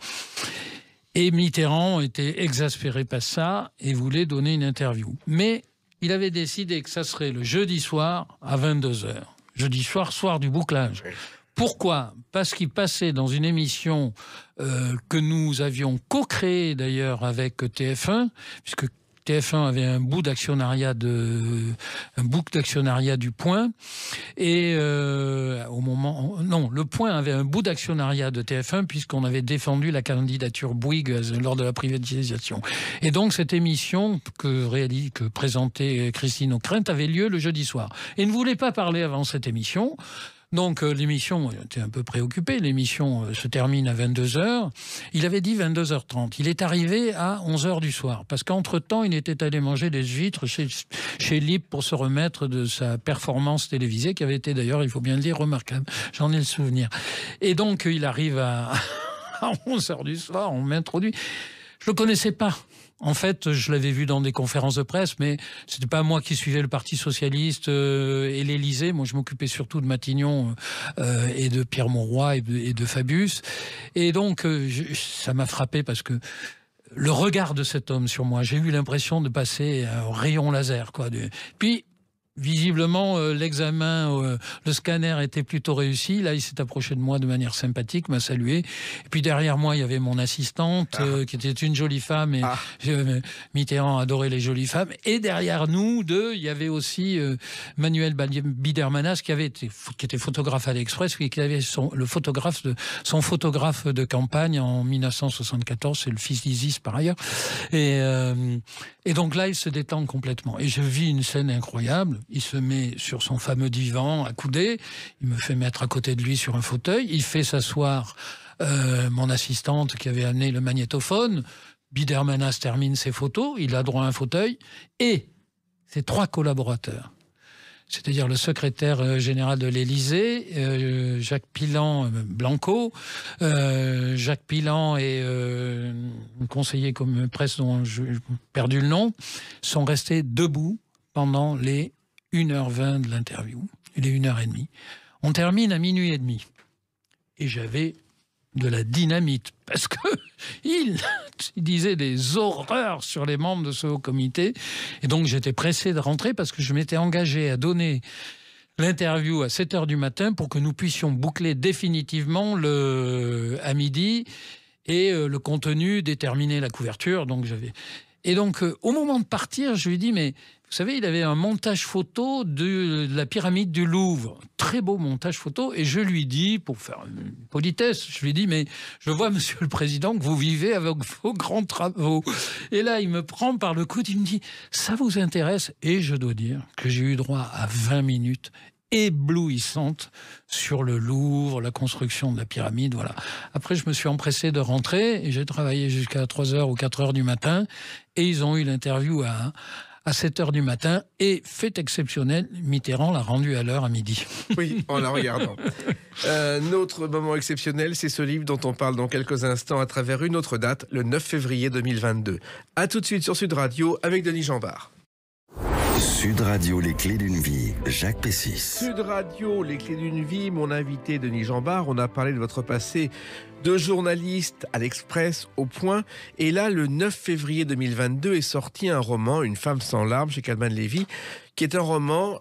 Speaker 3: Et Mitterrand était exaspéré par ça et voulait donner une interview. Mais il avait décidé que ça serait le jeudi soir à 22h. Jeudi soir, soir du bouclage. Pourquoi ? Parce qu'il passait dans une émission que nous avions co-créée d'ailleurs avec TF1, puisque TF1 avait un bout d'actionnariat du Point, et le Point avait un bout d'actionnariat de TF1 puisqu'on avait défendu la candidature Bouygues lors de la privatisation. Et donc cette émission que présentait Christine Ockrent avait lieu le jeudi soir. Et ne voulait pas parler avant cette émission. Donc l'émission était un peu préoccupée, l'émission se termine à 22h, il avait dit 22h30, il est arrivé à 11h du soir, parce qu'entre-temps il était allé manger des huîtres chez Lippe pour se remettre de sa performance télévisée, qui avait été d'ailleurs, il faut bien le dire, remarquable, j'en ai le souvenir. Et donc il arrive à 11h du soir, on m'introduit, je le connaissais pas. En fait, je l'avais vu dans des conférences de presse, mais c'était pas moi qui suivais le Parti Socialiste et l'Élysée. Moi, je m'occupais surtout de Matignon et de Pierre Mauroy et de Fabius. Et donc, ça m'a frappé parce que le regard de cet homme sur moi, j'ai eu l'impression de passer au rayon laser, quoi. Puis, visiblement, l'examen, le scanner était plutôt réussi. Là, il s'est approché de moi de manière sympathique, m'a salué. Et puis derrière moi, il y avait mon assistante, qui était une jolie femme. Et Mitterrand adorait les jolies femmes. Et derrière nous deux, il y avait aussi Manuel Bidermanas, qui était photographe à l'Express, qui avait son photographe de campagne en 1974. C'est le fils d'Isis, par ailleurs. Et donc là, il se détend complètement. Et je vis une scène incroyable. Il se met sur son fameux divan, accoudé. Il me fait mettre à côté de lui sur un fauteuil. Il fait s'asseoir mon assistante qui avait amené le magnétophone. Bidermanas termine ses photos. Il a droit à un fauteuil. Et ses 3 collaborateurs, c'est-à-dire le secrétaire général de l'Élysée, Jacques Pilan Blanco, Jacques Pilan et un conseiller comme presse dont j'ai perdu le nom, sont restés debout pendant les 1h20 de l'interview, les 1h30. On termine à 00h30. Et j'avais de la dynamite, parce que il disait des horreurs sur les membres de ce haut comité. Et donc j'étais pressé de rentrer parce que je m'étais engagé à donner l'interview à 7h du matin pour que nous puissions boucler définitivement à midi et le contenu, déterminer la couverture. Et donc, au moment de partir, je lui dis, mais vous savez, il avait un montage photo de la pyramide du Louvre. Très beau montage photo. Et je lui dis, pour faire une politesse, je lui dis, mais je vois, Monsieur le Président, que vous vivez avec vos grands travaux. Et là, il me prend par le coude, il me dit, ça vous intéresse? Et je dois dire que j'ai eu droit à 20 minutes éblouissante sur le Louvre, la construction de la pyramide, voilà. Après, je me suis empressé de rentrer et j'ai travaillé jusqu'à 3h ou 4h du matin et ils ont eu l'interview à 7h du matin et, fait exceptionnel, Mitterrand l'a rendu à l'heure à midi.
Speaker 2: Oui, en la regardant. Un autre moment exceptionnel, c'est ce livre dont on parle dans quelques instants à travers une autre date, le 9 février 2022. A tout de suite sur Sud Radio avec Denis Jambard.
Speaker 1: Sud Radio, les clés d'une vie, Jacques Pessis.
Speaker 2: Sud Radio, les clés d'une vie, mon invité Denis Jambard. On a parlé de votre passé de journaliste à l'Express, au Point. Et là, le 9 février 2022 est sorti un roman, Une femme sans larmes, chez Kalman Levy, qui est un roman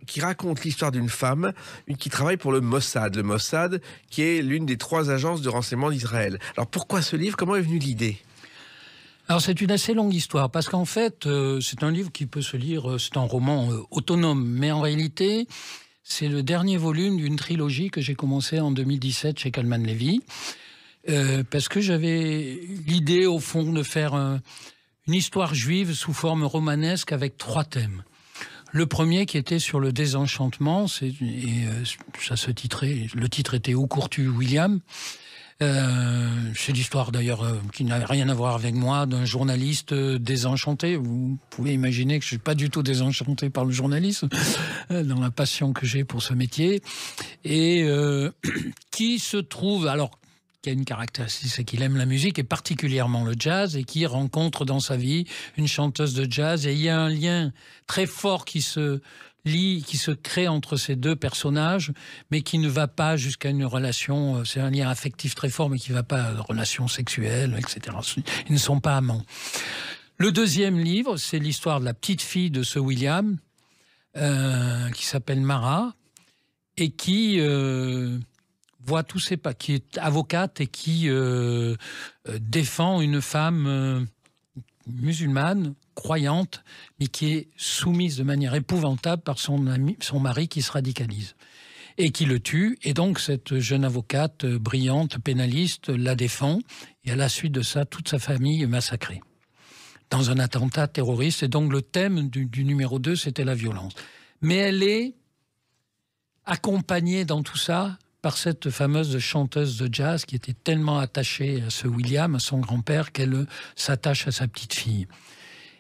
Speaker 2: qui raconte l'histoire d'une femme qui travaille pour le Mossad. Le Mossad, qui est l'une des 3 agences de renseignement d'Israël. Alors pourquoi ce livre? Comment est venue l'idée?
Speaker 3: Alors c'est une assez longue histoire, parce qu'en fait, c'est un livre qui peut se lire, c'est un roman autonome, mais en réalité, c'est le dernier volume d'une trilogie que j'ai commencé en 2017 chez Kalman Levy, parce que j'avais l'idée, au fond, de faire une histoire juive sous forme romanesque avec 3 thèmes. Le premier qui était sur le désenchantement, ça se titrait, le titre était Où cours-tu, William ? C'est l'histoire d'ailleurs qui n'a rien à voir avec moi, d'un journaliste désenchanté. Vous pouvez imaginer que je suis pas du tout désenchanté par le journalisme, dans la passion que j'ai pour ce métier, et qui se trouve, alors, qui a une caractéristique, c'est qu'il aime la musique et particulièrement le jazz, et qui rencontre dans sa vie une chanteuse de jazz, et il y a un lien très fort qui se crée entre ces 2 personnages, mais qui ne va pas jusqu'à une relation, c'est un lien affectif très fort, mais qui ne va pas à une relation sexuelle, etc. Ils ne sont pas amants. Le deuxième livre, c'est l'histoire de la petite fille de ce William, qui s'appelle Mara, et qui voit tous ses pas, qui est avocate et qui défend une femme musulmane, croyante, mais qui est soumise de manière épouvantable par son mari qui se radicalise et qui le tue. Et donc cette jeune avocate brillante, pénaliste, la défend, et à la suite de ça, toute sa famille est massacrée dans un attentat terroriste. Et donc le thème du numéro 2, c'était la violence. Mais elle est accompagnée dans tout ça par cette fameuse chanteuse de jazz qui était tellement attachée à ce William, à son grand-père, qu'elle s'attache à sa petite fille.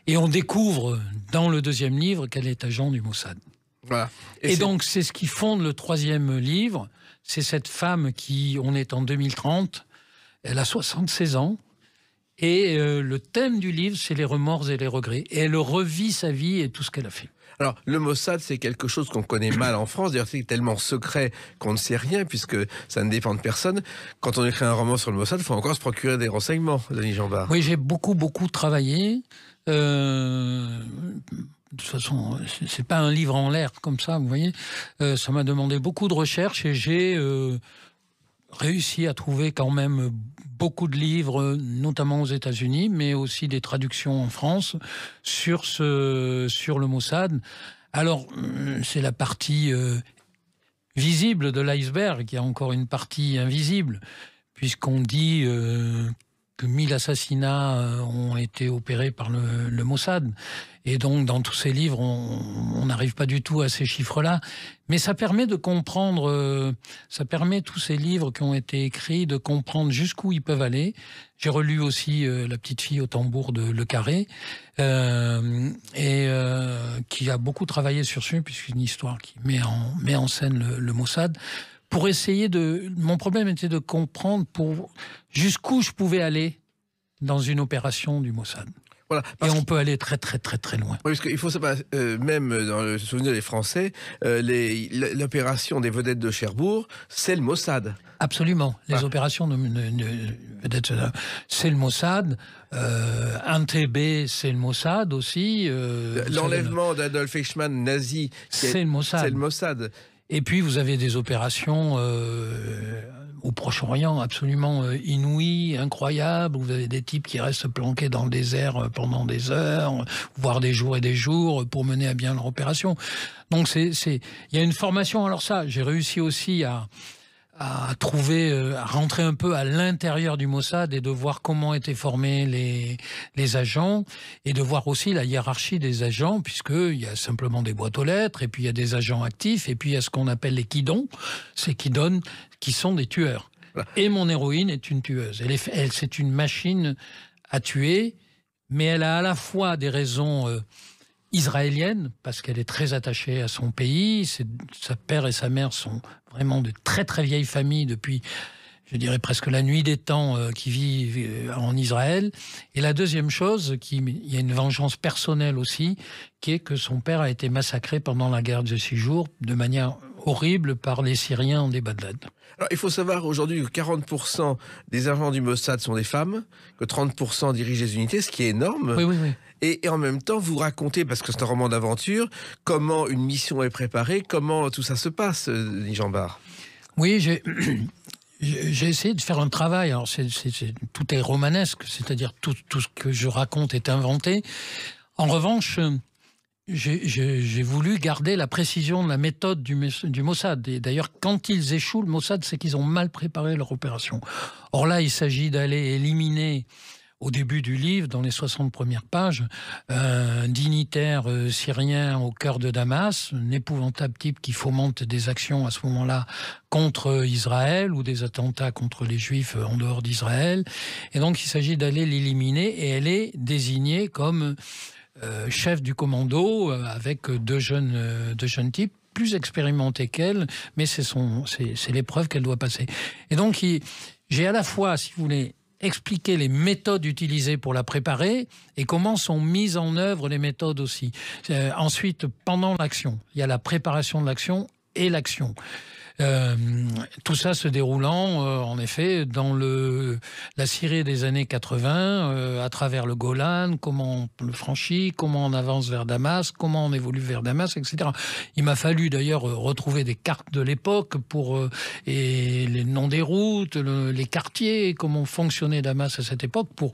Speaker 3: Et on découvre dans le deuxième livre qu'elle est agent du Mossad.
Speaker 2: Voilà.
Speaker 3: Et donc c'est ce qui fonde le 3e livre. C'est cette femme qui, on est en 2030, elle a 76 ans, Et le thème du livre, c'est les remords et les regrets. Et elle revit sa vie et tout ce qu'elle a fait.
Speaker 2: Alors, le Mossad, c'est quelque chose qu'on connaît mal en France. D'ailleurs, c'est tellement secret qu'on ne sait rien, puisque ça ne dépend de personne. Quand on écrit un roman sur le Mossad, il faut encore se procurer des renseignements, Denis Jambard.
Speaker 3: Oui, j'ai beaucoup travaillé. De toute façon, c'est pas un livre en l'air comme ça, vous voyez. Ça m'a demandé beaucoup de recherches et j'ai réussi à trouver quand même beaucoup de livres, notamment aux États-Unis, mais aussi des traductions en France sur le Mossad. Alors, c'est la partie visible de l'iceberg. Il y a encore une partie invisible, puisqu'on dit que 1000 assassinats ont été opérés par le Mossad. Et donc, dans tous ces livres, on n'arrive pas du tout à ces chiffres-là. Mais ça permet de comprendre, ça permet, tous ces livres qui ont été écrits, de comprendre jusqu'où ils peuvent aller. J'ai relu aussi La petite fille au tambour de Le Carré, qui a beaucoup travaillé sur ce, puisque c'est une histoire qui met en scène le Mossad. Pour essayer mon problème était de comprendre jusqu'où je pouvais aller dans une opération du Mossad.
Speaker 2: Voilà,
Speaker 3: et on peut aller très loin.
Speaker 2: Oui, parce qu'il faut savoir, même dans le souvenir des Français, l'opération des vedettes de Cherbourg, c'est le Mossad.
Speaker 3: Absolument. Les opérations de vedettes, c'est le Mossad. Entebbe, c'est le Mossad aussi.
Speaker 2: L'enlèvement d'Adolf Eichmann nazi,
Speaker 3: c'est le Mossad.
Speaker 2: C'est le Mossad.
Speaker 3: Et puis, vous avez des opérations au Proche-Orient absolument inouïes, incroyables. Vous avez des types qui restent planqués dans le désert pendant des heures, voire des jours et des jours, pour mener à bien leur opération. Donc, il y a une formation. Alors ça, j'ai réussi aussi à rentrer un peu à l'intérieur du Mossad et de voir comment étaient formés les agents et de voir aussi la hiérarchie des agents, puisqu'il y a simplement des boîtes aux lettres et puis il y a des agents actifs et puis il y a ce qu'on appelle les kidons, qui sont des tueurs. Voilà. Et mon héroïne est une tueuse. C'est une machine à tuer, mais elle a à la fois des raisons israélienne, parce qu'elle est très attachée à son pays. Sa père et sa mère sont vraiment de très vieilles familles depuis, je dirais, presque la nuit des temps, qui vivent en Israël. Et la deuxième chose, il y a une vengeance personnelle aussi, qui est que son père a été massacré pendant la guerre de 6 jours de manière horrible par les Syriens en débandade.
Speaker 2: Alors, il faut savoir aujourd'hui que 40% des agents du Mossad sont des femmes, que 30% dirigent les unités, ce qui est énorme.
Speaker 3: Oui.
Speaker 2: Et en même temps, vous racontez, parce que c'est un roman d'aventure, comment une mission est préparée, comment tout ça se passe, Denis Jambard.
Speaker 3: Oui, j'ai essayé de faire un travail. Alors, tout est romanesque, c'est-à-dire tout ce que je raconte est inventé. En revanche, j'ai voulu garder la précision de la méthode du Mossad. Et d'ailleurs, quand ils échouent, le Mossad, c'est qu'ils ont mal préparé leur opération. Or là, il s'agit d'aller éliminer, au début du livre, dans les 60 premières pages, un dignitaire syrien au cœur de Damas, un épouvantable type qui fomente des actions à ce moment-là contre Israël ou des attentats contre les Juifs en dehors d'Israël. Et donc, il s'agit d'aller l'éliminer et elle est désignée comme chef du commando avec deux jeunes types plus expérimentés qu'elle, mais c'est l'épreuve qu'elle doit passer. Et donc, j'ai à la fois, si vous voulez, expliquer les méthodes utilisées pour la préparer et comment sont mises en œuvre les méthodes aussi. Ensuite, pendant l'action, il y a la préparation de l'action et l'action. Tout ça se déroulant, en effet, dans la Syrie des années 80, à travers le Golan, comment on le franchit, comment on avance vers Damas, comment on évolue vers Damas, etc. Il m'a fallu d'ailleurs retrouver des cartes de l'époque et les noms des routes, les quartiers, comment fonctionnait Damas à cette époque pour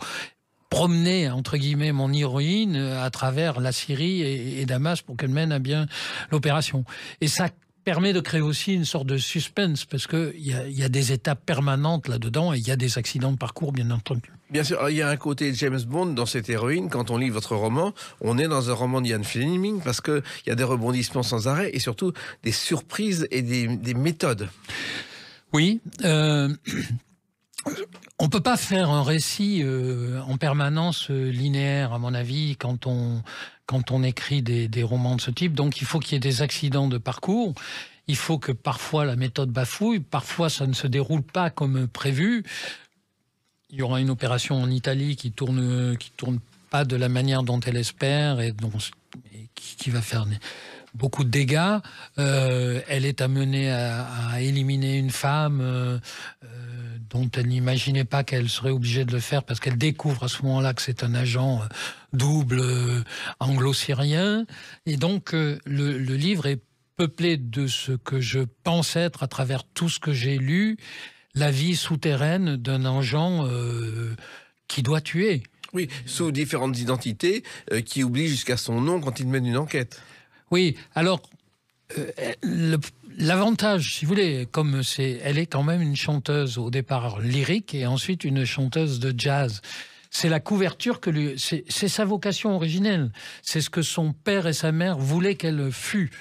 Speaker 3: promener, entre guillemets, mon héroïne à travers la Syrie et Damas pour qu'elle mène à bien l'opération. Et ça permet de créer aussi une sorte de suspense, parce qu'il y a des étapes permanentes là-dedans et il y a des accidents de parcours, bien entendu. Bien sûr, il y a un côté James Bond dans cette héroïne. Quand on lit votre roman, on est dans un roman d'Ian Fleming, parce qu'il y a des rebondissements sans arrêt et surtout des surprises et des méthodes. Oui, on ne peut pas faire un récit en permanence linéaire, à mon avis, quand on écrit des romans de ce type. Donc il faut qu'il y ait des accidents de parcours. Il faut que parfois la méthode bafouille, parfois ça ne se déroule pas comme prévu. il y aura une opération en Italie qui tourne pas de la manière dont elle espère et qui va faire beaucoup de dégâts. Elle est amenée à éliminer une femme dont elle n'imaginait pas qu'elle serait obligée de le faire parce qu'elle découvre à ce moment-là que c'est un agent double anglo-syrien. Et donc, le livre est peuplé de ce que je pense être, à travers tout ce que j'ai lu, la vie souterraine d'un agent qui doit tuer.
Speaker 2: Oui, sous différentes identités, qui oublie jusqu'à son nom quand il mène une enquête.
Speaker 3: Oui, alors, l'avantage, si vous voulez, comme elle est quand même une chanteuse au départ lyrique et ensuite une chanteuse de jazz. C'est la couverture c'est sa vocation originelle. C'est ce que son père et sa mère voulaient qu'elle fût.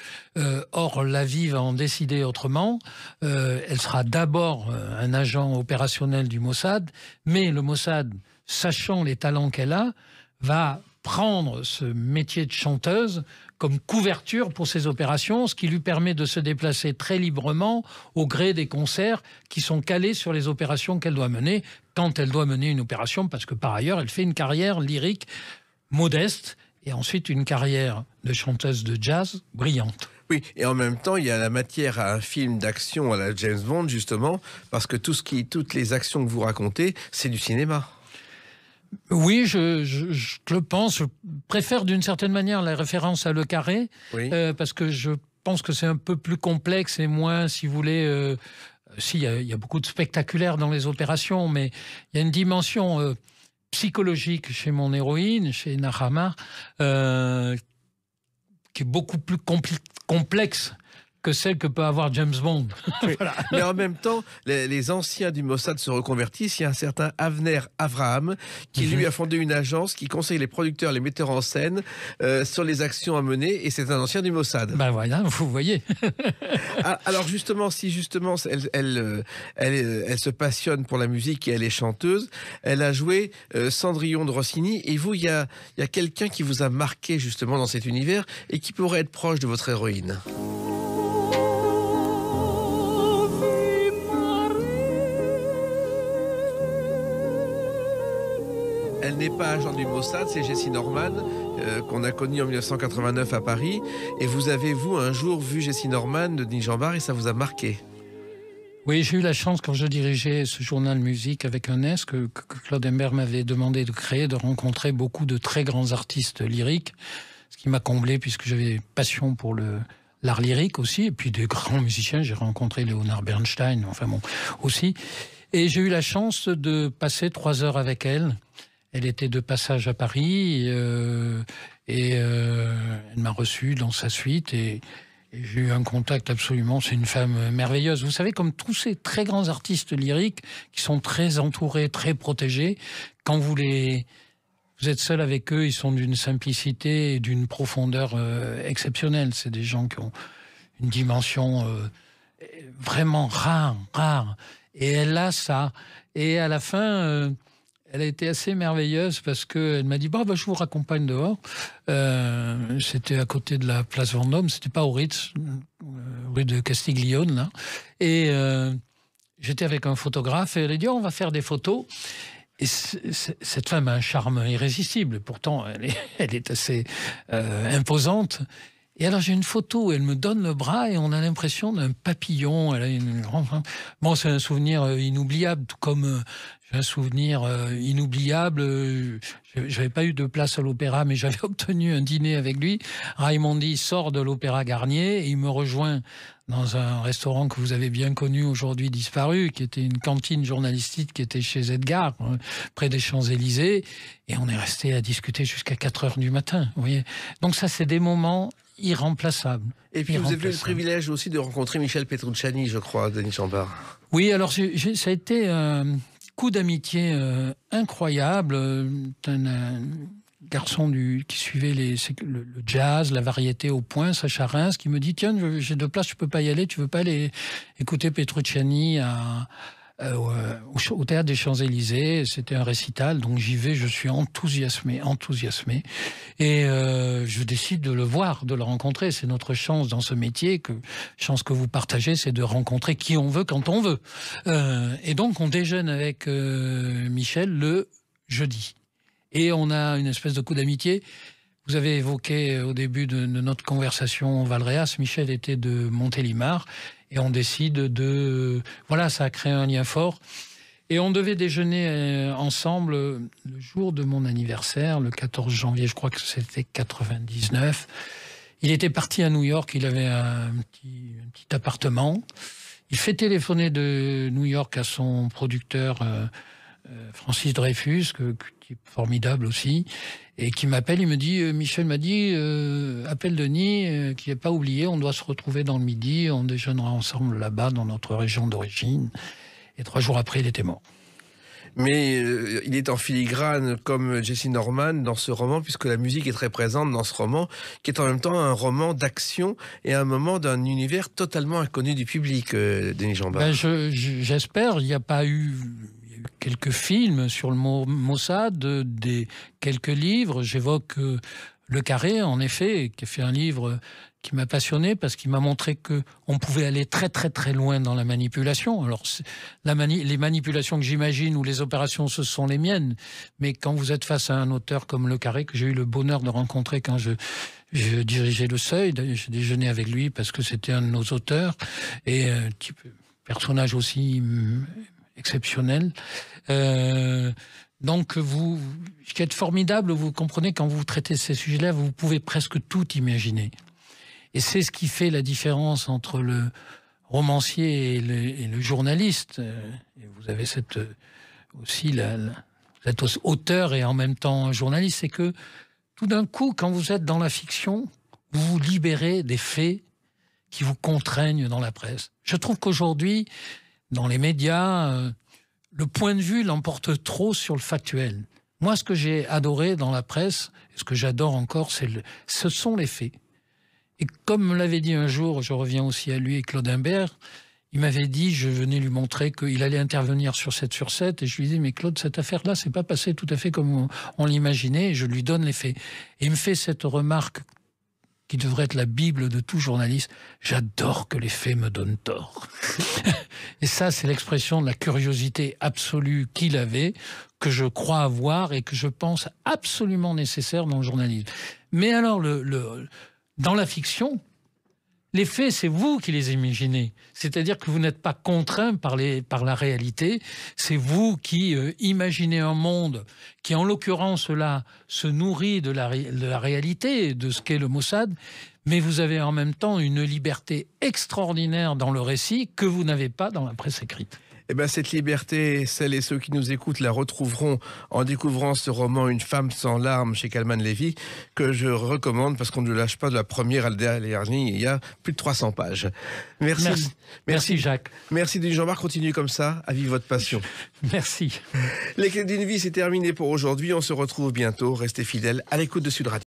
Speaker 3: Or, la vie va en décider autrement. Elle sera d'abord un agent opérationnel du Mossad, mais le Mossad, sachant les talents qu'elle a, va prendre ce métier de chanteuse comme couverture pour ses opérations, ce qui lui permet de se déplacer très librement au gré des concerts qui sont calés sur les opérations qu'elle doit mener, quand elle doit mener une opération, parce que par ailleurs, elle fait une carrière lyrique modeste et ensuite une carrière de chanteuse de jazz brillante.
Speaker 2: Oui, et en même temps, il y a la matière à un film d'action à la James Bond, justement, parce que toutes les actions que vous racontez, c'est du cinéma.
Speaker 3: Oui, je le pense. Je préfère d'une certaine manière la référence à Le Carré, oui. Parce que je pense que c'est un peu plus complexe et moins, si vous voulez... il y a beaucoup de spectaculaire dans les opérations, mais il y a une dimension psychologique chez mon héroïne, chez Nahama, qui est beaucoup plus complexe que celle que peut avoir James Bond.
Speaker 2: Oui.
Speaker 3: Voilà.
Speaker 2: Mais en même temps, les anciens du Mossad se reconvertissent. Il y a un certain Avner Avraham qui, lui, a fondé une agence qui conseille les producteurs, les metteurs en scène sur les actions à mener. Et c'est un ancien du Mossad.
Speaker 3: Ben voilà, vous voyez.
Speaker 2: Alors justement, si justement elle se passionne pour la musique et elle est chanteuse, elle a joué Cendrillon de Rossini. Et vous, il y a quelqu'un qui vous a marqué justement dans cet univers et qui pourrait être proche de votre héroïne. Elle n'est pas agent du Mossad, c'est Jessie Norman, qu'on a connue en 1989 à Paris. Et vous avez, vous, un jour vu Jessie Norman de Denis Jambard et ça vous a marqué?
Speaker 3: Oui, j'ai eu la chance, quand je dirigeais ce journal musique avec un S que Claude Imbert m'avait demandé de créer, de rencontrer beaucoup de très grands artistes lyriques, ce qui m'a comblé puisque j'avais passion pour l'art lyrique aussi, et puis des grands musiciens. J'ai rencontré Leonard Bernstein, enfin bon, aussi. Et j'ai eu la chance de passer 3 heures avec elle. Elle était de passage à Paris elle m'a reçu dans sa suite et j'ai eu un contact absolument... C'est une femme merveilleuse. Vous savez, comme tous ces très grands artistes lyriques qui sont très entourés, très protégés, quand vous êtes seul avec eux, ils sont d'une simplicité et d'une profondeur exceptionnelle. C'est des gens qui ont une dimension vraiment rare. Et elle a ça. Et à la fin... elle a été assez merveilleuse parce qu'elle m'a dit je vous raccompagne dehors. C'était à côté de la place Vendôme, c'était pas au Ritz, rue de Castiglione, là. Et j'étais avec un photographe et elle a dit on va faire des photos. Et cette femme a un charme irrésistible. Pourtant, elle est assez imposante. Et alors, j'ai une photo où elle me donne le bras et on a l'impression d'un papillon. Elle a une grande... Bon, c'est un souvenir inoubliable, tout comme j'ai un souvenir inoubliable. J'avais pas eu de place à l'opéra, mais j'avais obtenu un dîner avec lui. Raimondi sort de l'Opéra Garnier et il me rejoint dans un restaurant que vous avez bien connu, aujourd'hui disparu, qui était une cantine journalistique qui était chez Edgar, près des Champs-Élysées. Et on est resté à discuter jusqu'à 4 heures du matin. Vous voyez. Donc ça, c'est des moments irremplaçable.
Speaker 2: Et puis vous avez eu le privilège aussi de rencontrer Michel Petrucciani, je crois, Denis Jambard.
Speaker 3: Oui, alors ça a été un coup d'amitié incroyable. Un garçon qui suivait le jazz, la variété au point, Sacha Reims, qui me dit tiens, j'ai 2 places, je peux pas y aller, tu veux pas aller écouter Petrucciani au Théâtre des Champs-Élysées. C'était un récital, donc j'y vais, je suis enthousiasmé. Et je décide de le voir, de le rencontrer. C'est notre chance dans ce métier, chance que vous partagez, c'est de rencontrer qui on veut quand on veut. Et donc on déjeune avec Michel le jeudi. Et on a une espèce de coup d'amitié. Vous avez évoqué au début de notre conversation Valréas, Michel était de Montélimar. Et on décide de... Voilà, ça a créé un lien fort. Et on devait déjeuner ensemble le jour de mon anniversaire, le 14 janvier, je crois que c'était 99. Il était parti à New York, il avait un petit appartement. Il fait téléphoner de New York à son producteur Francis Dreyfus, qui est formidable aussi, et qui m'appelle, il me dit, Michel m'a dit, appelle Denis, qui n'est pas oublié, on doit se retrouver dans le midi, on déjeunera ensemble là-bas, dans notre région d'origine. Et 3 jours après, il était mort.
Speaker 2: Mais il est en filigrane comme Jessye Norman dans ce roman, puisque la musique est très présente dans ce roman, qui est en même temps un roman d'action et un moment d'un univers totalement inconnu du public, Denis Jeanbart.
Speaker 3: Ben j'espère, il n'y a pas eu... quelques films sur le Mossad, quelques livres. J'évoque Le Carré, en effet, qui a fait un livre qui m'a passionné parce qu'il m'a montré qu'on pouvait aller très très très loin dans la manipulation. Alors, les manipulations que j'imagine ou les opérations, ce sont les miennes. Mais quand vous êtes face à un auteur comme Le Carré, que j'ai eu le bonheur de rencontrer quand je dirigeais Le Seuil, j'ai déjeuné avec lui parce que c'était un de nos auteurs, et un petit personnage aussi... exceptionnel. Donc, ce qui est formidable, vous comprenez, quand vous traitez ces sujets-là, vous pouvez presque tout imaginer. Et c'est ce qui fait la différence entre le romancier et le journaliste. Et vous avez aussi cet auteur et en même temps journaliste, c'est que tout d'un coup, quand vous êtes dans la fiction, vous vous libérez des faits qui vous contraignent dans la presse. Je trouve qu'aujourd'hui, dans les médias, le point de vue l'emporte trop sur le factuel. Moi, ce que j'ai adoré dans la presse, et ce que j'adore encore, ce sont les faits. Et comme me l'avait dit un jour, je reviens aussi à lui et Claude Imbert, il m'avait dit, je venais lui montrer qu'il allait intervenir sur 7/7, et je lui dis, mais Claude, cette affaire-là, c'est pas passé tout à fait comme on l'imaginait, et je lui donne les faits. Et il me fait cette remarque qui devrait être la Bible de tout journaliste, j'adore que les faits me donnent tort. Et ça, c'est l'expression de la curiosité absolue qu'il avait, que je crois avoir et que je pense absolument nécessaire dans le journalisme. Mais alors, dans la fiction, les faits, c'est vous qui les imaginez. C'est-à-dire que vous n'êtes pas contraint par la réalité. C'est vous qui imaginez un monde qui, en l'occurrence, là, se nourrit de la réalité, de ce qu'est le Mossad. Mais vous avez en même temps une liberté extraordinaire dans le récit que vous n'avez pas dans la presse écrite.
Speaker 2: Eh bien, cette liberté, celles et ceux qui nous écoutent la retrouveront en découvrant ce roman Une femme sans larmes chez Kalman Levy, que je recommande parce qu'on ne lâche pas de la première à la dernière ligne. Il y a plus de 300 pages.
Speaker 3: Merci Jacques.
Speaker 2: Merci Denis Jeanbart, continuez comme ça, à vivre votre passion.
Speaker 3: Merci.
Speaker 2: Les Clés d'une vie, c'est terminé pour aujourd'hui. On se retrouve bientôt. Restez fidèles à l'écoute de Sud Radio.